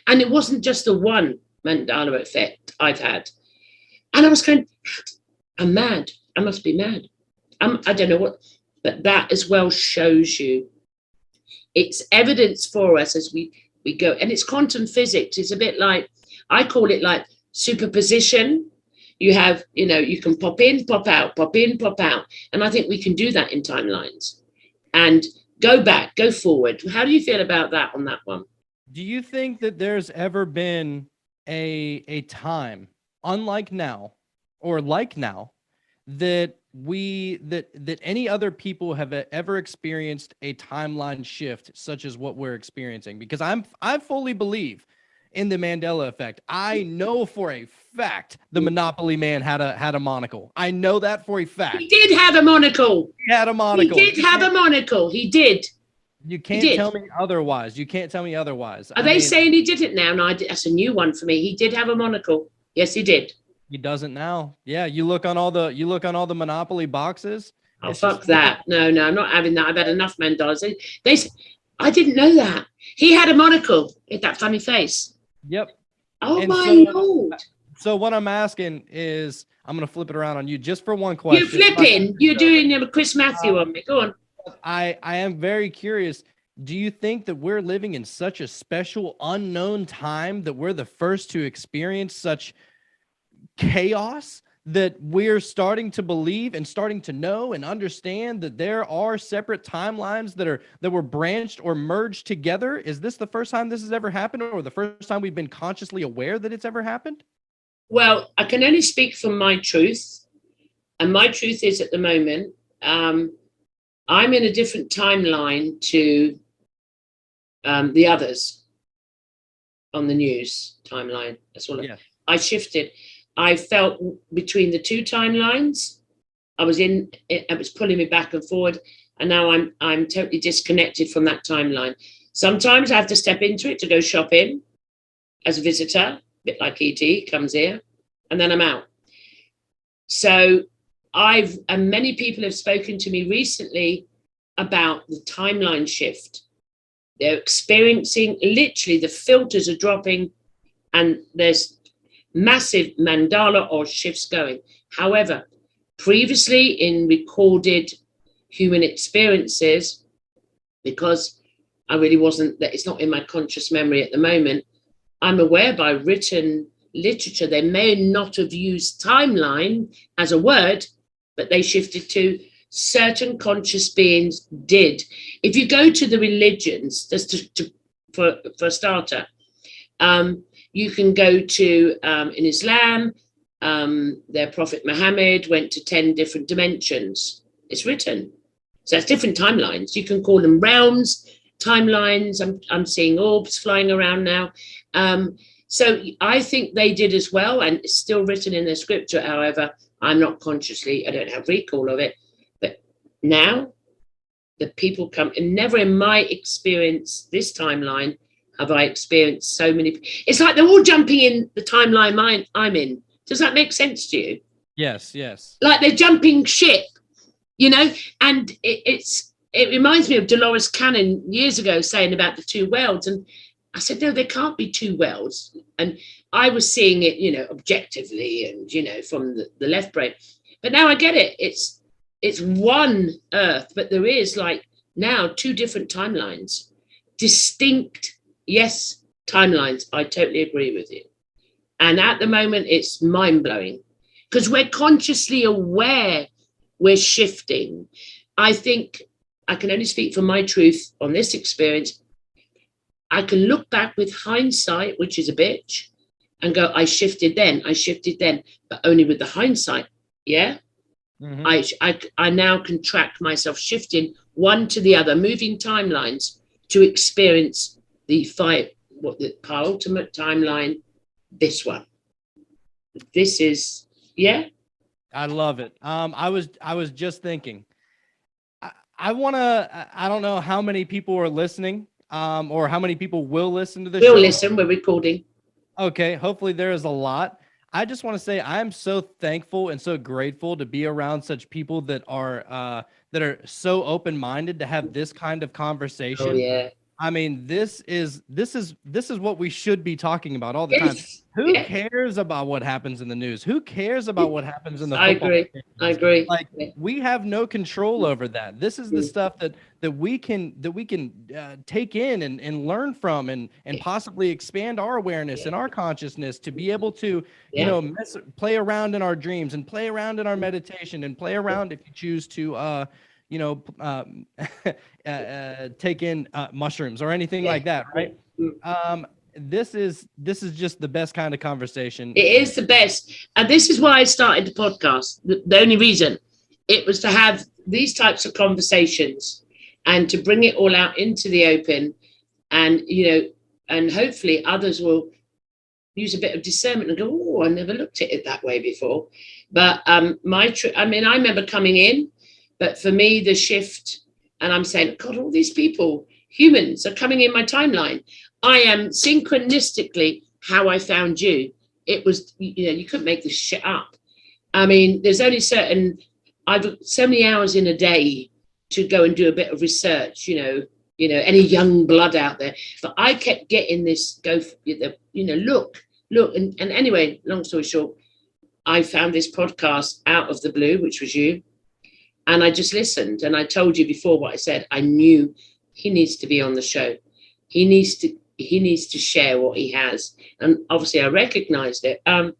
and it wasn't just the one Mandala Effect I've had. And I was going, I'm mad. I must be mad. I don't know what, but that as well shows you. It's evidence for us as we go. And it's quantum physics. It's a bit like, I call it like superposition. You have, you can pop in, pop out, pop in, pop out. And I think we can do that in timelines and go back, go forward. How do you feel about that on that one? Do you think that there's ever been a time, unlike now or like now, that any other people have ever experienced a timeline shift such as what we're experiencing? Because I fully believe in the Mandela Effect. I know for a fact the Monopoly man had a monocle. I know that for a fact. He did have a monocle. He had a monocle. He did have a monocle. He did. You can't tell me otherwise. You can't tell me otherwise. Are they saying he did it now? No, that's a new one for me. He did have a monocle. Yes, he did. He doesn't now. Yeah, you look on all the Monopoly boxes. Oh, fuck that. No, I'm not having that. I've had enough Mandalas. I didn't know that. He had a monocle with that funny face. Yep. Oh, and my Lord. So what I'm asking is, I'm going to flip it around on you just for one question. You're flipping. You're doing Chris Matthew on me. Go on. I am very curious. Do you think that we're living in such a special unknown time that we're the first to experience such chaos, that we're starting to believe and starting to know and understand that there are separate timelines that were branched or merged together? Is this the first time this has ever happened, or the first time we've been consciously aware that it's ever happened? Well, I can only speak from my truth. And my truth is, at the moment, I'm in a different timeline to the others on the news timeline. That's all. Yeah. I shifted. I felt between the two timelines. I was it was pulling me back and forward, and now I'm totally disconnected from that timeline. Sometimes I have to step into it to go shopping as a visitor, a bit like ET comes here, and then I'm out. So and many people have spoken to me recently about the timeline shift. They're experiencing, literally the filters are dropping, and there's massive mandala or shifts going. However, previously in recorded human experiences, because I really wasn't, that it's not in my conscious memory at the moment, I'm aware by written literature, they may not have used timeline as a word, but they shifted to certain conscious beings did. If you go to the religions, just for a starter, you can go to, in Islam, their Prophet Muhammad went to 10 different dimensions. It's written. So it's different timelines. You can call them realms, timelines. I'm seeing orbs flying around now. So I think they did as well, and it's still written in their scripture. However, I don't have recall of it. But now the people come, and never in my experience, this timeline, have I experienced so many. It's like they're all jumping in the timeline I'm in. Does that make sense to you? Yes. Like they're jumping ship, and it reminds me of Dolores Cannon years ago saying about the two worlds. And I said, no, there can't be two worlds. And I was seeing it, objectively and, from the left brain. But now I get it. It's one Earth, but there is like now two different timelines, distinct. Yes, timelines. I totally agree with you. And at the moment, it's mind-blowing because we're consciously aware we're shifting. I think I can only speak for my truth on this experience. I can look back with hindsight, which is a bitch, and go, I shifted then, but only with the hindsight. Yeah. Mm-hmm. I now can track myself shifting one to the other, moving timelines to experience the ultimate timeline, this one. This is, yeah. I love it. I was just thinking, I don't know how many people are listening, or how many people will listen to this show. We'll listen, we're recording. Okay, hopefully there is a lot. I just want to say I am so thankful and so grateful to be around such people that are so open-minded to have this kind of conversation. Oh yeah. I mean, this is what we should be talking about all the time. Who cares about what happens in the news? Who cares about what happens in the football games? I agree. Like, we have no control over that. This is the stuff that we can take in and learn from and possibly expand our awareness and our consciousness to be able to, play around in our dreams and play around in our meditation and play around if you choose to take in mushrooms or anything like that, right? This is just the best kind of conversation. It is the best, and this is why I started the podcast. The only reason it was to have these types of conversations and to bring it all out into the open, and and hopefully others will use a bit of discernment and go, oh, I never looked at it that way before. But I remember coming in. But for me, the shift, and I'm saying, God, all these people, humans, are coming in my timeline. I am synchronistically how I found you. It was, you couldn't make this shit up. I mean, there's only I've so many hours in a day to go and do a bit of research, any young blood out there. But I kept getting this, look look, and anyway, long story short, I found this podcast out of the blue, which was you. And I just listened. And I told you before what I said. I knew he needs to be on the show. He needs to share what he has. And obviously I recognized it. And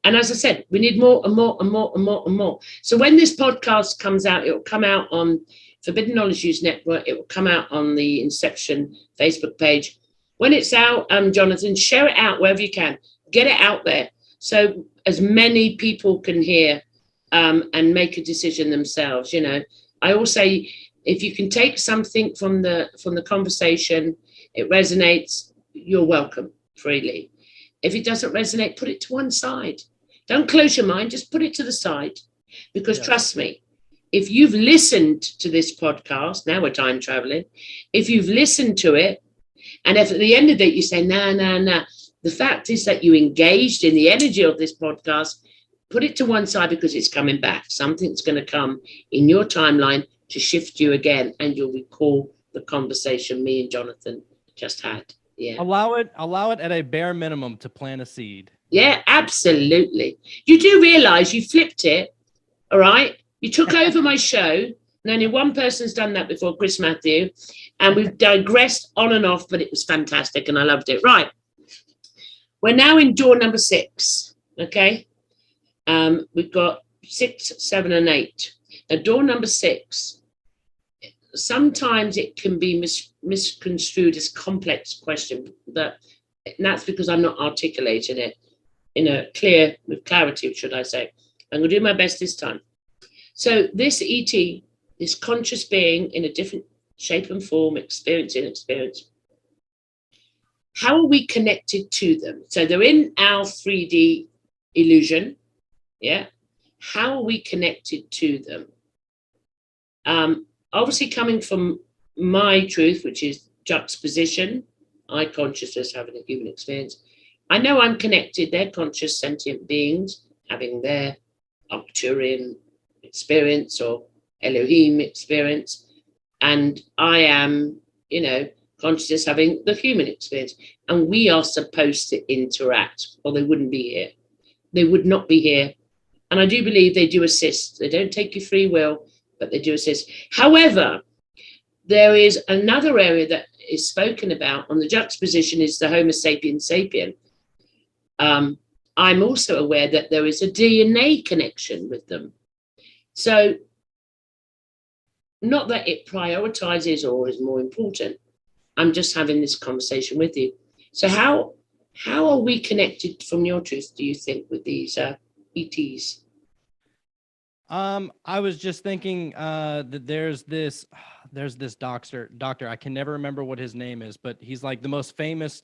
as I said, we need more and more and more and more and more. So when this podcast comes out, it will come out on Forbidden Knowledge News Network. It will come out on the Inception Facebook page. When it's out, Jonathan, share it out wherever you can. Get it out there so as many people can hear and make a decision themselves. You know, I always say, if you can take something from the conversation, it resonates, you're welcome freely. If it doesn't resonate, put it to one side. Don't close your mind, just put it to the side. Because trust me, if you've listened to this podcast, now we're time traveling, if you've listened to it, and if at the end of it you say, nah, the fact is that you engaged in the energy of this podcast, put it to one side because it's coming back. Something's going to come in your timeline to shift you again, and you'll recall the conversation me and Jonathan just had. Yeah. Allow it at a bare minimum to plant a seed. Yeah, absolutely. You do realize you flipped it, all right? You took over my show, and only one person's done that before, Chris Matthew, and we've digressed on and off, but it was fantastic, and I loved it. Right. We're now in door number 6, okay? We've got 6, 7, and 8. Now, door number 6, sometimes it can be misconstrued as complex question, and that's because I'm not articulating it with clarity, should I say. I'm going to do my best this time. So this ET, this conscious being in a different shape and form, experience, how are we connected to them? So they're in our 3D illusion, yeah? How are we connected to them? Obviously coming from my truth, which is juxtaposition, I consciousness having a human experience. I know I'm connected. They're conscious sentient beings having their Arcturian experience or Elohim experience. And I am, consciousness having the human experience. And we are supposed to interact, or they wouldn't be here. They would not be here. And I do believe they do assist. They don't take your free will, but they do assist. However, there is another area that is spoken about on the juxtaposition is the Homo sapiens sapien. I'm also aware that there is a DNA connection with them. So not that it prioritizes or is more important. I'm just having this conversation with you. So how are we connected from your truth, do you think, with these ETs? I was just thinking that there's this doctor. I can never remember what his name is, but he's like the most famous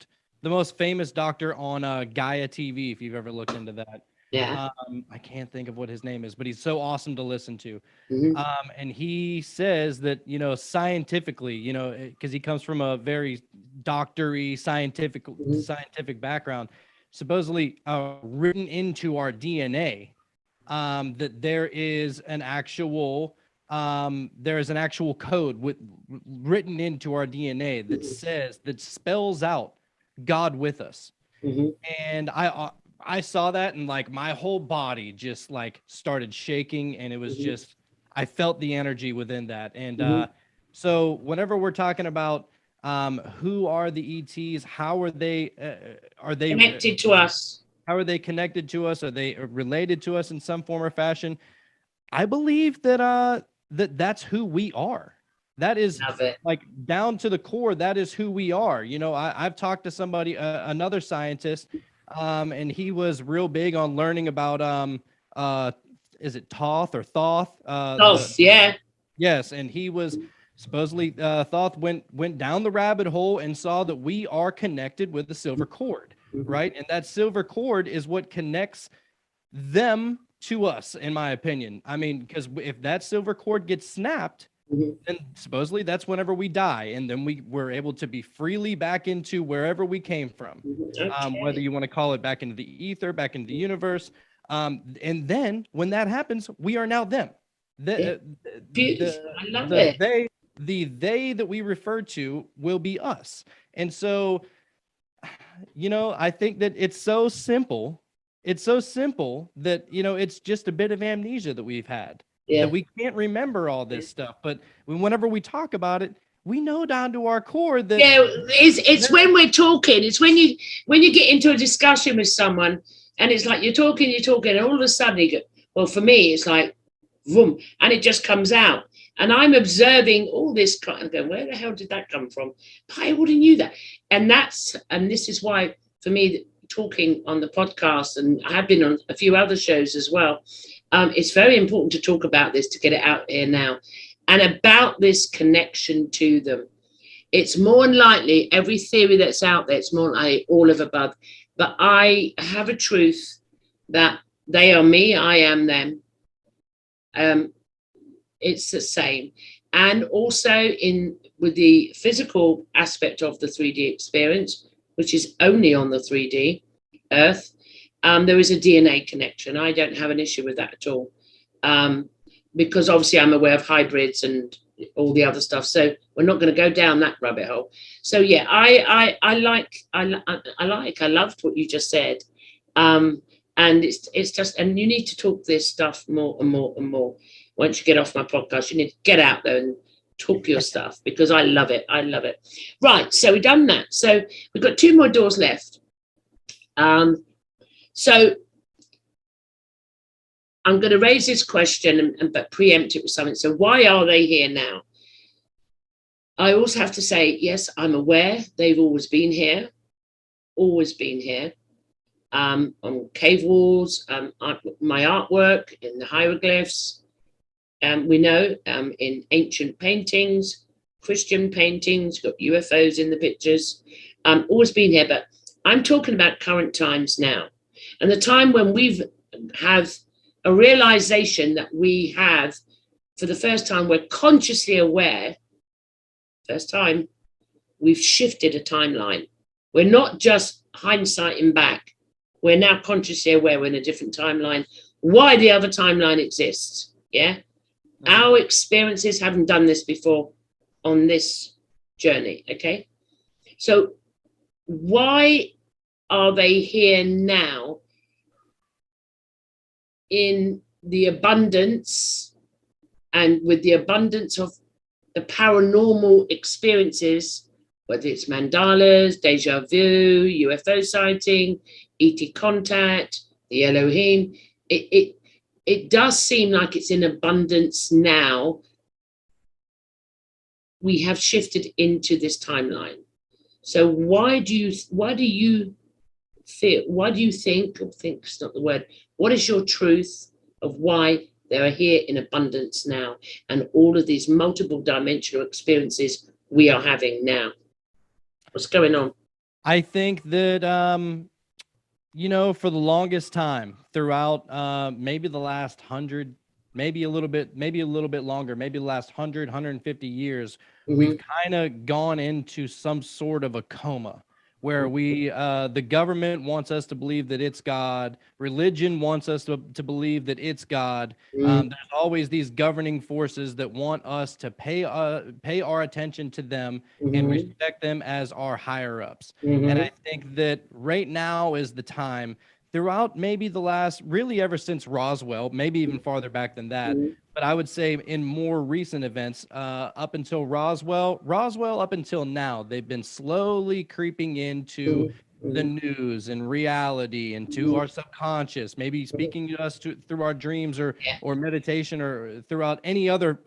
doctor on Gaia TV, if you've ever looked into that. Yeah. I can't think of what his name is, but he's so awesome to listen to. Mm-hmm. And he says that, scientifically, because he comes from a very doctory scientific background, supposedly written into our DNA, that there is an actual code written into our DNA that spells out God with us. Mm-hmm. And I saw that, and like my whole body just like started shaking, and it was just, I felt the energy within that. And so whenever we're talking about who are the ETs, how are they Connected to us? How are they connected to us? Are they related to us in some form or fashion? I believe that that's who we are. That is like down to the core. That is who we are. I've talked to somebody, another scientist, and he was real big on learning about, is it Thoth or Thoth? Thoth, yeah. Yes, and he was supposedly, Thoth went down the rabbit hole and saw that we are connected with the silver cord, right? And that silver cord is what connects them to us, in my opinion. I mean, because if that silver cord gets snapped, then supposedly that's whenever we die, and then we're able to be freely back into wherever we came from, whether you want to call it back into the ether, back into the universe, and then when that happens, we are now them. I love it. They that we refer to will be us. And so I think that it's so simple. It's so simple that, it's just a bit of amnesia that we've had, that we can't remember all this stuff. But whenever we talk about it, we know down to our core that it's when we're talking, it's when you get into a discussion with someone and it's like you're talking, and all of a sudden you go, well, for me, it's like, boom, and it just comes out. And I'm observing all this kind of going, where the hell did that come from? I would have knew that. And this is why, for me, talking on the podcast, and I have been on a few other shows as well, it's very important to talk about this, to get it out here now, and about this connection to them. It's more than likely, every theory that's out there, it's more likely all of above. But I have a truth that they are me, I am them. It's the same. And also with the physical aspect of the 3D experience, which is only on the 3D Earth, there is a DNA connection. I don't have an issue with that at all, because obviously I'm aware of hybrids and all the other stuff. So we're not going to go down that rabbit hole. So yeah, I loved what you just said, and it's just, and you need to talk this stuff more and more and more. Once you get off my podcast, you need to get out there and talk your stuff, because I love it. I love it. Right. So we've done that. So we've got 2 more doors left. So I'm going to raise this question but preempt it with something. So why are they here now? I also have to say, yes, I'm aware they've always been here. On cave walls, my artwork in the hieroglyphs. We know in ancient paintings, Christian paintings, got UFOs in the pictures, always been here. But I'm talking about current times now, and the time when have a realization that we have, for the first time, we're consciously aware. First time, we've shifted a timeline. We're not just hindsighting back. We're now consciously aware we're in a different timeline. Why the other timeline exists, yeah? Our experiences haven't done this before on this journey, okay? So why are they here now in the abundance, and with the abundance of the paranormal experiences, whether it's mandalas, deja vu, UFO sighting, ET contact, the Elohim, it does seem like it's in abundance now. We have shifted into this timeline. So why do you think is not the word, what is your truth of why they are here in abundance now, and all of these multiple dimensional experiences we are having now? What's going on? I think that for the longest time, throughout maybe the last 100, maybe a little bit longer, maybe the last 100, 150 years, we've kind of gone into some sort of a coma, where the government wants us to believe that it's God. Religion wants us to believe that it's God. There's always these governing forces that want us to pay our attention to them and respect them as our higher ups. And I think that right now is the time, throughout maybe the last, really ever since Roswell, maybe even farther back than that, but I would say in more recent events, up until Roswell up until now, they've been slowly creeping into the news and reality and to our subconscious, maybe speaking to us through our dreams or meditation, or throughout any other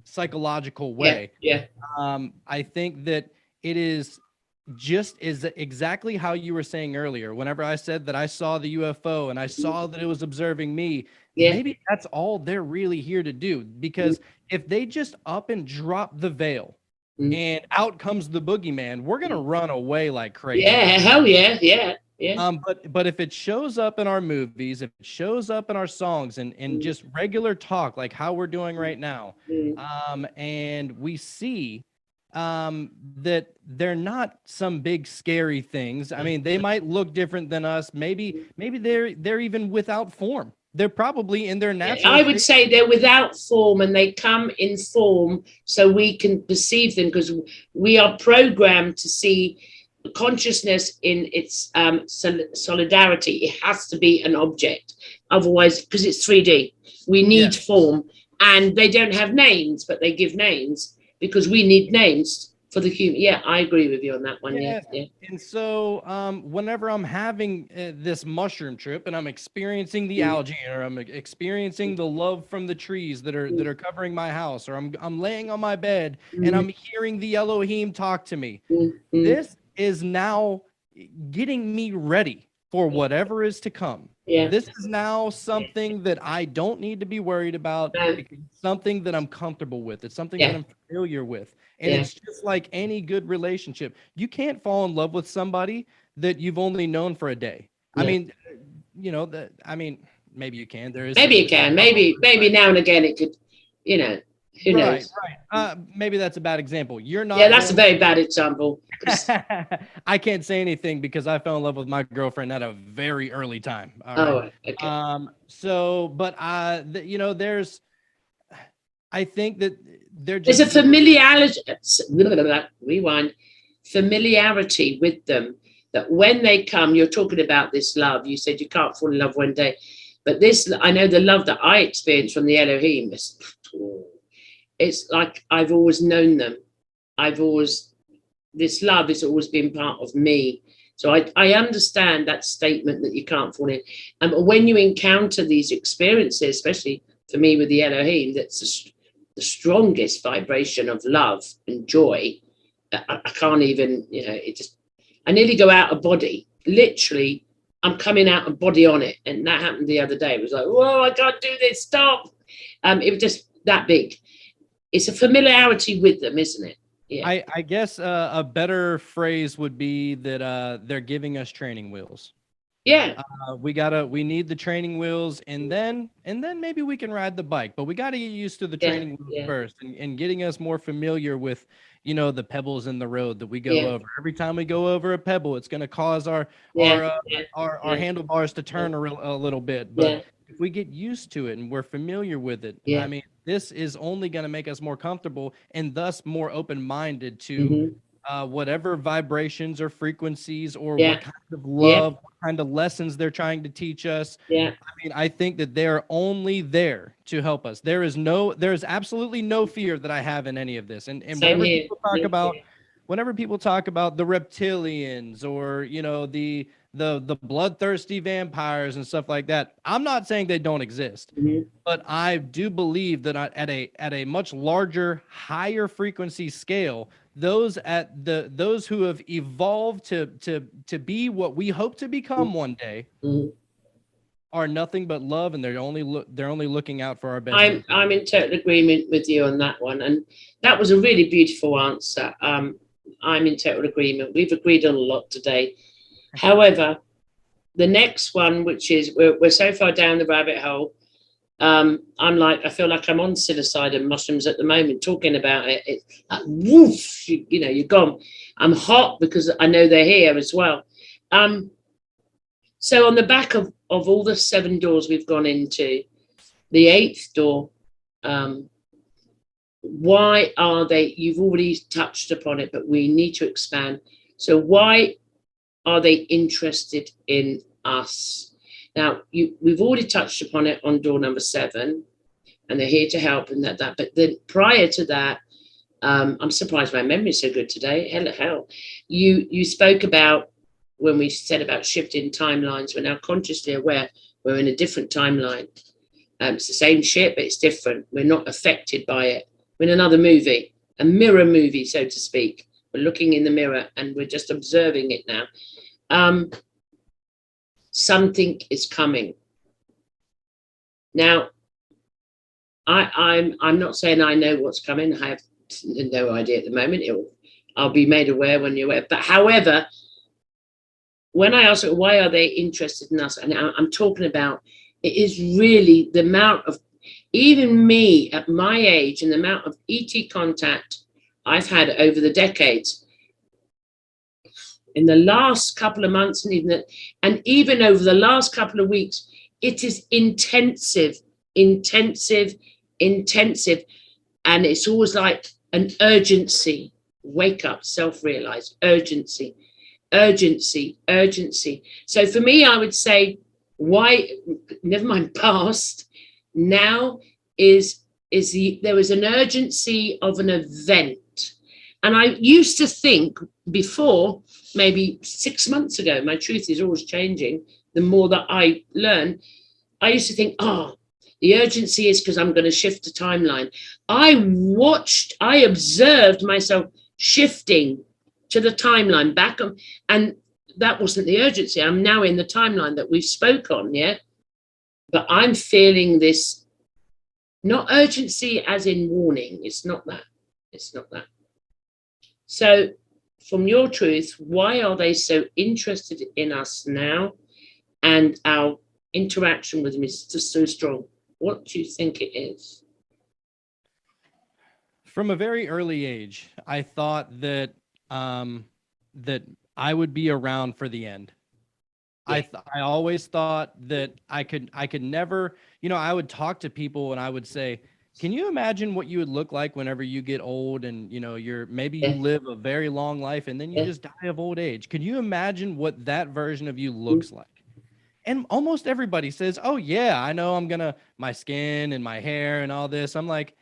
psychological way. I think that it is exactly how you were saying earlier. Whenever I said that I saw the UFO and I saw that it was observing me, maybe that's all they're really here to do. Because if they just up and drop the veil and out comes the boogeyman, we're gonna run away like crazy. Yeah, hell yeah. But if it shows up in our movies, if it shows up in our songs and just regular talk like how we're doing right now, and we see that they're not some big scary things. I mean, they might look different than us. Maybe they're even without form. They're probably in their natural. I would say they're without form, and they come in form so we can perceive them, because we are programmed to see consciousness in its solidarity. It has to be an object, otherwise, because it's 3D, we need form, and they don't have names, but they give names because we need names for the human. Yeah, I agree with you on that one. Yeah. And so whenever I'm having this mushroom trip and I'm experiencing the algae, or I'm experiencing the love from the trees that are covering my house, or I'm laying on my bed and I'm hearing the Elohim talk to me, this is now getting me ready for whatever is to come. This is now something that I don't need to be worried about. It's something that I'm comfortable with. It's something that I'm familiar with. And it's just like any good relationship. You can't fall in love with somebody that you've only known for a day. I mean, you know, maybe you can. There is maybe you can. Maybe now and again it could, you know, who knows? Right. Maybe that's a bad example. You're not. Yeah, that's a very bad example. I can't say anything because I fell in love with my girlfriend at a very early time. Okay. But you know, I think that there's a familiarity. Rewind. Familiarity with them, that when they come, you're talking about this love. You said you can't fall in love one day, but this, I know the love that I experienced from the Elohim. It's like I've always known them. This love has always been part of me. So I understand that statement that you can't fall in. But when you encounter these experiences, especially for me with the Elohim, that's the strongest vibration of love and joy. I can't even, you know, I nearly go out of body. Literally, I'm coming out of body on it. And that happened the other day. It was like, whoa, I can't do this, stop. It was just that big. It's a familiarity with them, isn't it? Yeah. I guess a better phrase would be that they're giving us training wheels. Yeah. We need the training wheels, and then maybe we can ride the bike, but we got to get used to the training wheels first, and getting us more familiar with, you know, the pebbles in the road that we go over. Every time we go over a pebble, it's going to cause our handlebars to turn a little bit. But if we get used to it and we're familiar with it, I mean, this is only going to make us more comfortable and thus more open-minded to whatever vibrations or frequencies or what kind of love, what kind of lessons they're trying to teach us. I mean, I think that they're only there to help us. There is absolutely no fear that I have in any of this. And whenever people talk about the reptilians, or, you know, the bloodthirsty vampires and stuff like that, I'm not saying they don't exist, but I do believe that at a much larger, higher frequency scale, those who have evolved to be what we hope to become one day are nothing but love, and they're only looking out for our best. I'm in total agreement with you on that one, and that was a really beautiful answer. I'm in total agreement. We've agreed on a lot today. However, the next one, which is we're so far down the rabbit hole, I feel like I'm on psilocybin mushrooms at the moment, talking about it. It's like, woof, you know, you're gone. I'm hot because I know they're here as well. So on the back of all the 7 doors we've gone into, the 8th door, why are they? You've already touched upon it, but we need to expand. So why are they interested in us? Now, we've already touched upon it on door number 7, and they're here to help and that. But then prior to that, I'm surprised my memory's so good today. Hell, you spoke about when we said about shifting timelines. We're now consciously aware we're in a different timeline. It's the same shit, but it's different. We're not affected by it. We're in another movie, a mirror movie, so to speak. We're looking in the mirror and we're just observing it now. Something is coming. Now, I'm not saying I know what's coming. I have no idea at the moment. I'll be made aware when you're aware. But however, when I ask why are they interested in us, and I'm talking about, it is really the amount of, even me at my age, and the amount of ET contact I've had over the decades. In the last couple of months, and even over the last couple of weeks, it is intensive, and it's always like an urgency. Wake up, self-realize, urgency. urgency. So for me, I would say, why, never mind past, now there was an urgency of an event. And I used to think before, maybe 6 months ago, my truth is always changing. The more that I learn, I used to think, the urgency is because I'm going to shift the timeline. I observed myself shifting to the timeline back, and that wasn't the urgency. I'm now in the timeline that we've spoke on, yeah? But I'm feeling this, not urgency as in warning. It's not that. So from your truth, why are they so interested in us now? And our interaction with them is just so strong. What do you think it is? From a very early age, I thought that that I would be around for the end. Yeah. I always thought that I could never, I would talk to people and I would say, can you imagine what you would look like whenever you get old and, you live a very long life and then you just die of old age? Can you imagine what that version of you looks like? And almost everybody says, oh yeah, I know my skin and my hair and all this. I'm like,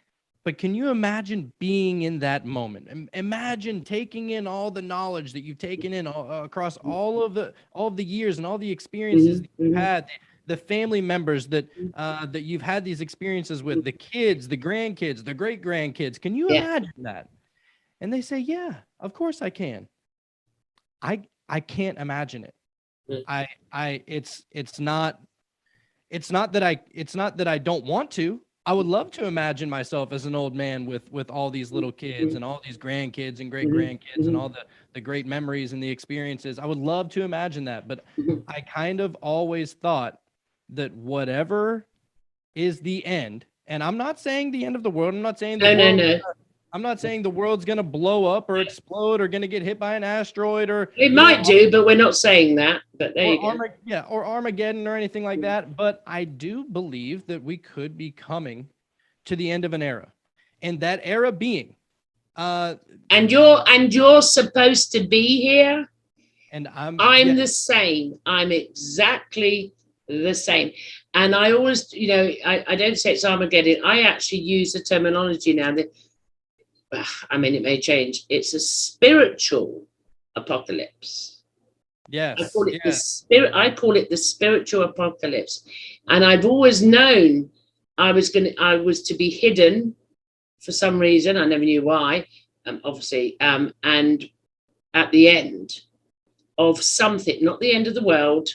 but can you imagine being in that moment? Imagine taking in all the knowledge that you've taken in across all of the years and all the experiences that you've had, the family members that you've had these experiences with, the kids, the grandkids, the great grandkids. Can you imagine that? And they say, yeah, of course I can. I can't imagine it. It's not that I don't want to. I would love to imagine myself as an old man with all these little kids and all these grandkids and great grandkids and all the great memories and the experiences. I would love to imagine that, but I kind of always thought that whatever is the end, and I'm not saying the end of the world. I'm not saying I'm not saying the world's going to blow up or explode or going to get hit by an asteroid or it might do, but we're not saying that. But there you go. Or Armageddon or anything like that. But I do believe that we could be coming to the end of an era, and that era being. And you're supposed to be here. And I'm the same. I'm exactly the same. And I always, I don't say it's Armageddon. I actually use the terminology now that. It may change. It's a spiritual apocalypse. Yes. I call it the spiritual apocalypse. And I've always known I was to be hidden for some reason. I never knew why, obviously. And at the end of something, not the end of the world,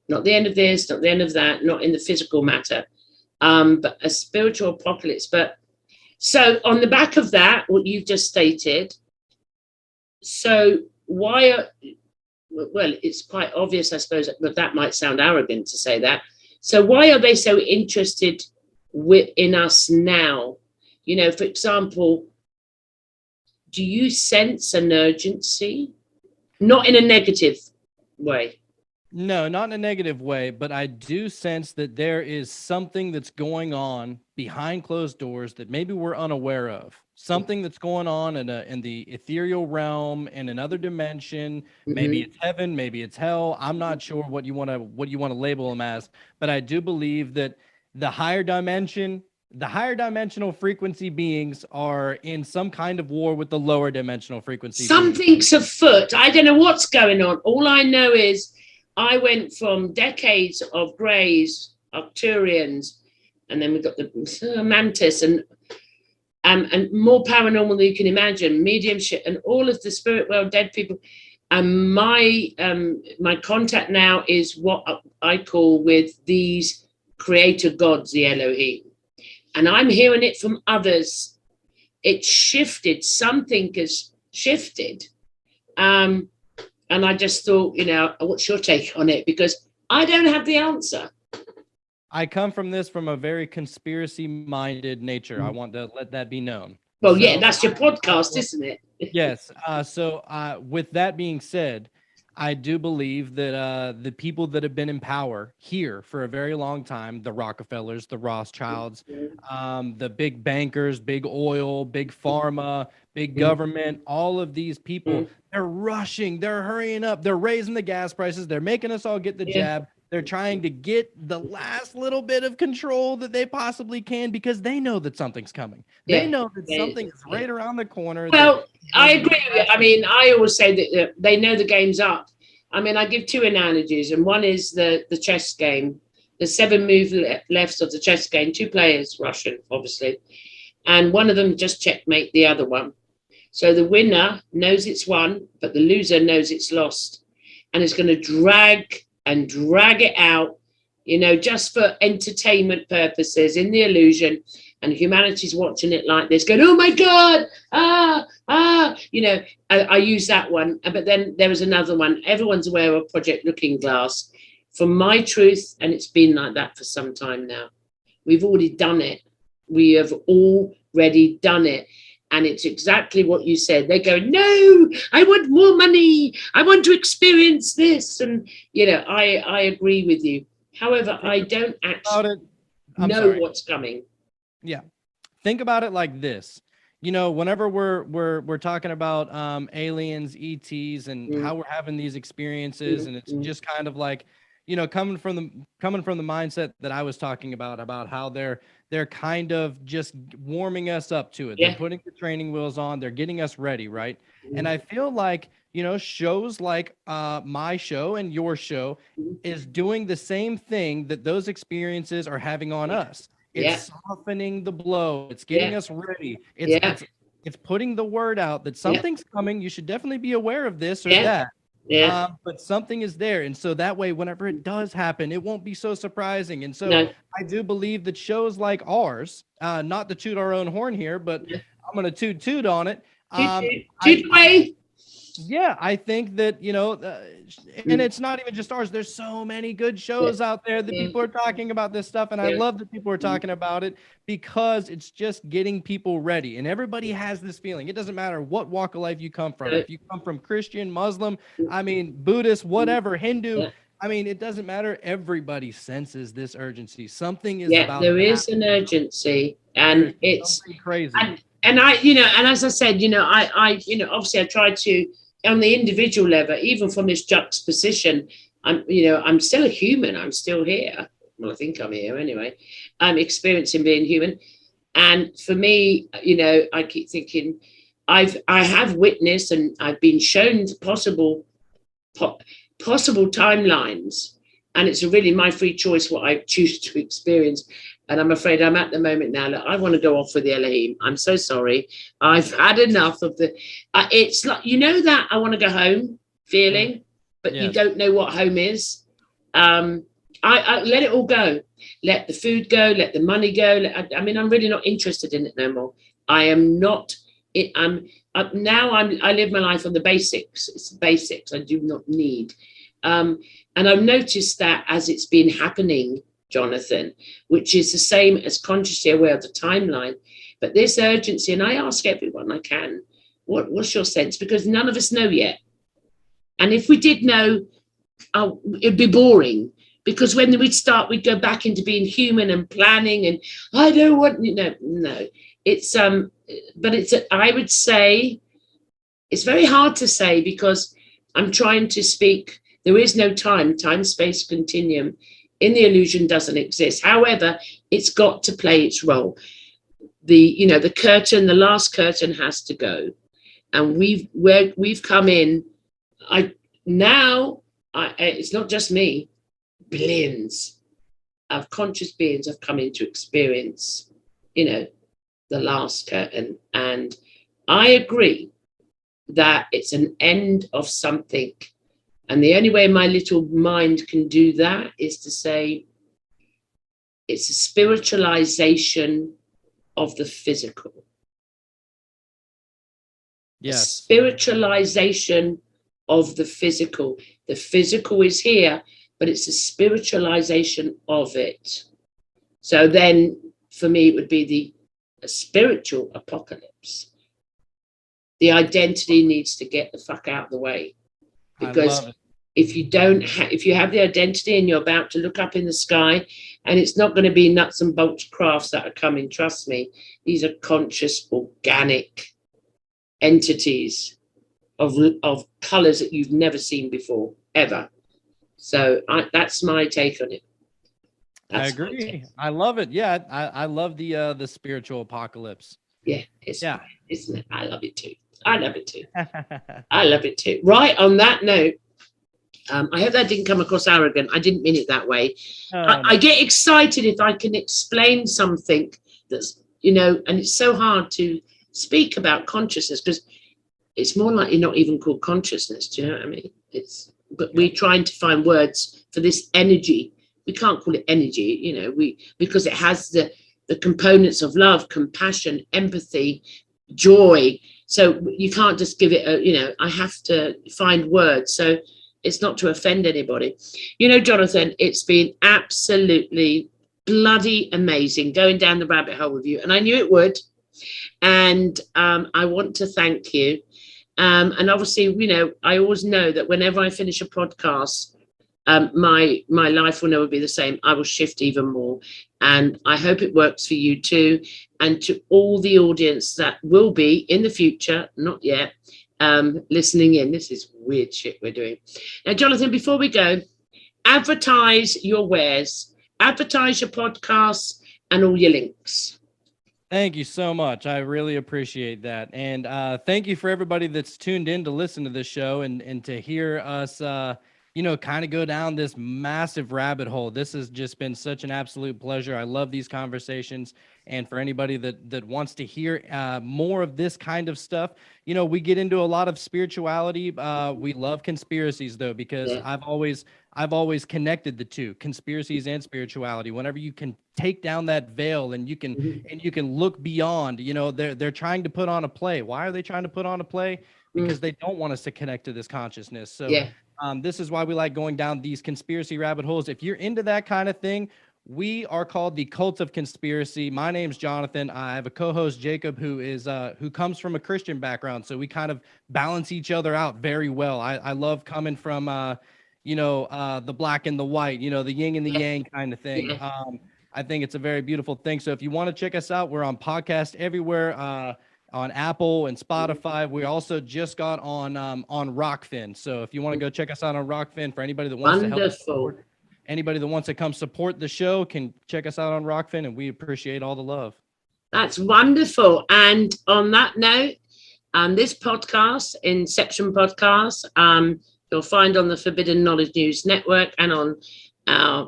not the end of this, not the end of that, not in the physical matter, but a spiritual apocalypse. But so on the back of that, what you've just stated, so it's quite obvious, I suppose, but that might sound arrogant to say that. So why are they so interested in us now? For example, do you sense an urgency? Not in a negative way. No, not in a negative way, but I do sense that there is something that's going on behind closed doors that maybe we're unaware of. Something that's going on in the ethereal realm, in another dimension. Maybe it's heaven, maybe it's hell. I'm not sure what you want to label them as, but I do believe that the higher dimensional frequency beings are in some kind of war with the lower dimensional frequency. Something's afoot. I don't know what's going on. All I know is I went from decades of Greys, Arcturians, and then we've got the Mantis and more paranormal than you can imagine, mediumship, and all of the spirit world, dead people. And my contact now is what I call with these creator gods, the Elohim. And I'm hearing it from others. It's shifted. Something has shifted. And I just thought, what's your take on it? Because I don't have the answer. I come from a very conspiracy-minded nature. I want to let that be known. Well, yeah, that's your podcast, isn't it? Yes. So with that being said, I do believe that the people that have been in power here for a very long time, the Rockefellers, the Rothschilds, the big bankers, big oil, big pharma, big government, all of these people, they're rushing, they're hurrying up, they're raising the gas prices, they're making us all get the jab. They're trying to get the last little bit of control that they possibly can because they know that something's coming. They know that something is right around the corner. Well, I agree with you. I mean, I always say that they know the game's up. I mean, I give two analogies, and one is the chess game. There's 7 moves left of the chess game, 2 players, Russian, obviously, and one of them just checkmate the other one. So the winner knows it's won, but the loser knows it's lost, and is going to drag it out, you know, just for entertainment purposes in the illusion. And humanity's watching it like this, going, oh my God, you know, I use that one. But then there was another one. Everyone's aware of Project Looking Glass. From my truth, and it's been like that for some time now, we've already done it. We have already done it. And it's exactly what you said. They go, no, I want more money. I want to experience this. And, you know, I agree with you. However, I don't actually know what's coming. Yeah. Think about it like this. You know, whenever we're talking about aliens, ETs, and how we're having these experiences, and it's just kind of like, you know, coming from the mindset that I was talking about how they're kind of just warming us up to it. They're putting the training wheels on. They're getting us ready, right? And I feel like, you know, shows like my show and your show is doing the same thing that those experiences are having on us. It's softening the blow. It's getting us ready. It's putting the word out that something's coming. You should definitely be aware of this or that. But something is there. And so that way, whenever it does happen, it won't be so surprising. And so I do believe that shows like ours, not to toot our own horn here, but I'm going to toot on it. Toot away. Yeah, I think that, you know, and it's not even just ours. There's so many good shows out there that people are talking about this stuff. And I love that people are talking about it because it's just getting people ready. And everybody has this feeling. It doesn't matter what walk of life you come from. If you come from Christian, Muslim, I mean, Buddhist, whatever, Hindu, I mean, it doesn't matter. Everybody senses this urgency. Something is about there is an urgency, and it's crazy. And I, you know, and as I said, you know, I, you know, obviously I tried to, on the individual level, even from this juxtaposition, I'm still a human. I'm still here. Well, I think I'm here anyway. I'm experiencing being human. And for me, you know, I keep thinking I have witnessed and I've been shown possible timelines. And it's really my free choice what I choose to experience. And I'm afraid I'm at the moment now that I want to go off with the Elohim. I'm so sorry. I've had enough of the, it's like, you know, that I want to go home feeling, but you don't know what home is. I let it all go. Let the food go, let the money go. I mean, I'm really not interested in it no more. I am not, I live my life on the basics. It's the basics I do not need. And I've noticed that as it's been happening, Jonathan, which is the same as consciously aware of the timeline, but this urgency, and I ask everyone I can, what's your sense? Because none of us know yet. And if we did know, it'd be boring, because when we'd start, we'd go back into being human and planning, and I don't want, no. It's, but it's, I would say, it's very hard to say because I'm trying to speak, there is no time-space continuum in the illusion doesn't exist. However, it's got to play its role. The curtain, the last curtain has to go. And we've come in, it's not just me, billions of conscious beings have come into experience, the last curtain. And I agree that it's an end of something. And the only way my little mind can do that is to say it's a spiritualization of the physical. Yes. A spiritualization of the physical. The physical is here, but it's a spiritualization of it. So then for me, it would be a spiritual apocalypse. The identity needs to get the fuck out of the way. Because if you have the identity and you're about to look up in the sky, and it's not going to be nuts and bolts crafts that are coming, trust me, these are conscious, organic entities of colors that you've never seen before, ever. So that's my take on it. I agree. I love it. Yeah, I love the spiritual apocalypse. Yeah, it's fine, isn't it? I love it too. I love it too. Right, on that note, I hope that didn't come across arrogant. I didn't mean it that way. I get excited if I can explain something that's, and it's so hard to speak about consciousness because it's more likely not even called consciousness. Do you know what I mean? But we're trying to find words for this energy. We can't call it energy, because it has the components of love, compassion, empathy, joy. So you can't just give it I have to find words. So it's not to offend anybody. Jonathan, it's been absolutely bloody amazing going down the rabbit hole with you. And I knew it would. And I want to thank you. And obviously, I always know that whenever I finish a podcast, my life will never be the same. I will shift even more. And I hope it works for you too. And to all the audience that will be in the future, not yet, listening in. This is weird shit we're doing. Now, Jonathan, before we go, advertise your wares, advertise your podcasts and all your links. Thank you so much. I really appreciate that. And thank you for everybody that's tuned in to listen to this show and to hear us, kind of go down this massive rabbit hole. This has just been such an absolute pleasure. I love these conversations. And for anybody that wants to hear more of this kind of stuff, we get into a lot of spirituality. We love conspiracies, though, because I've always connected the two, conspiracies and spirituality. Whenever you can take down that veil and you can look beyond, they're trying to put on a play. Why are they trying to put on a play? Because they don't want us to connect to this consciousness. So this is why we like going down these conspiracy rabbit holes. If you're into that kind of thing, we are called the Cult of Conspiracy. My name's Jonathan. I have a co-host, Jacob, who comes from a Christian background. So we kind of balance each other out very well. I love coming from, the black and the white, the yin and the yang kind of thing. I think it's a very beautiful thing. So if you want to check us out, we're on podcast everywhere, on Apple and Spotify. We also just got on Rockfin. So if you want to go check us out on Rockfin, for anybody that wants to help support, anybody that wants to come support the show can check us out on Rockfin, and we appreciate all the love. That's wonderful. And on that note, this podcast, Inception Podcast, you'll find on the Forbidden Knowledge News Network and on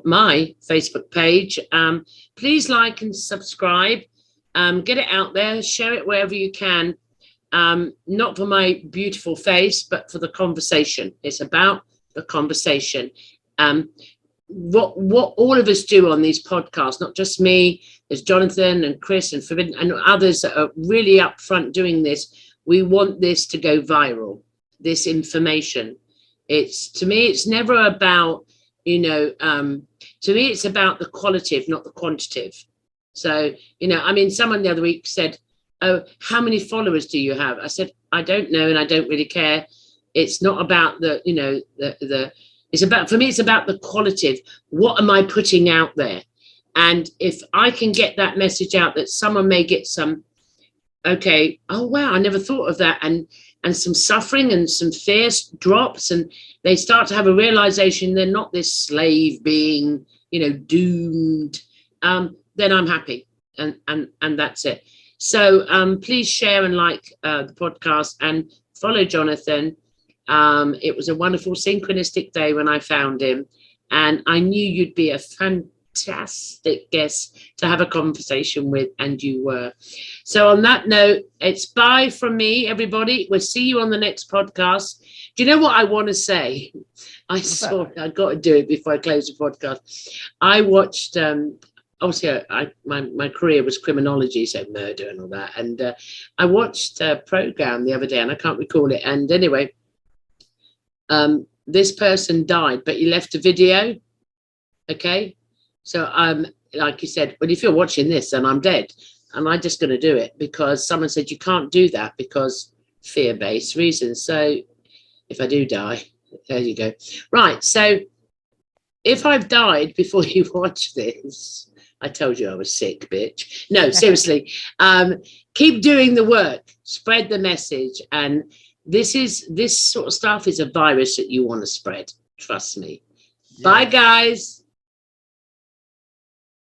my Facebook page. Please like and subscribe. Get it out there, share it wherever you can. Not for my beautiful face, but for the conversation. It's about the conversation. What all of us do on these podcasts, not just me, there's Jonathan and Chris and Forbidden and others that are really upfront doing this. We want this to go viral, this information. To me, it's never about, to me, it's about the qualitative, not the quantitative. So, someone the other week said, "Oh, how many followers do you have?" I said, "I don't know, and I don't really care. It's not about for me, it's about the qualitative. What am I putting out there? And if I can get that message out that someone may get some, okay, oh, wow, I never thought of that. And some suffering and some fear drops and they start to have a realization they're not this slave being, doomed. Then I'm happy. And that's it. So please share and like the podcast and follow Jonathan. It was a wonderful synchronistic day when I found him, and I knew you'd be a fantastic guest to have a conversation with, and you were. So on that note, it's bye from me, everybody. We'll see you on the next podcast. Do you know what I want to say? I got to do it before I close the podcast. I watched obviously my career was criminology, so murder and all that, and I watched a program the other day and I can't recall it, and anyway, this person died, but he left a video. Okay. So like you said, well, if you're watching this, then I'm dead. And I'm just going to do it because someone said you can't do that because fear-based reasons. So if I do die, There you go. Right. So if I've died before you watch this, I told you I was sick, bitch. No, seriously. Keep doing the work, spread the message. And this sort of stuff is a virus that you want to spread. Trust me. Yes. Bye, guys.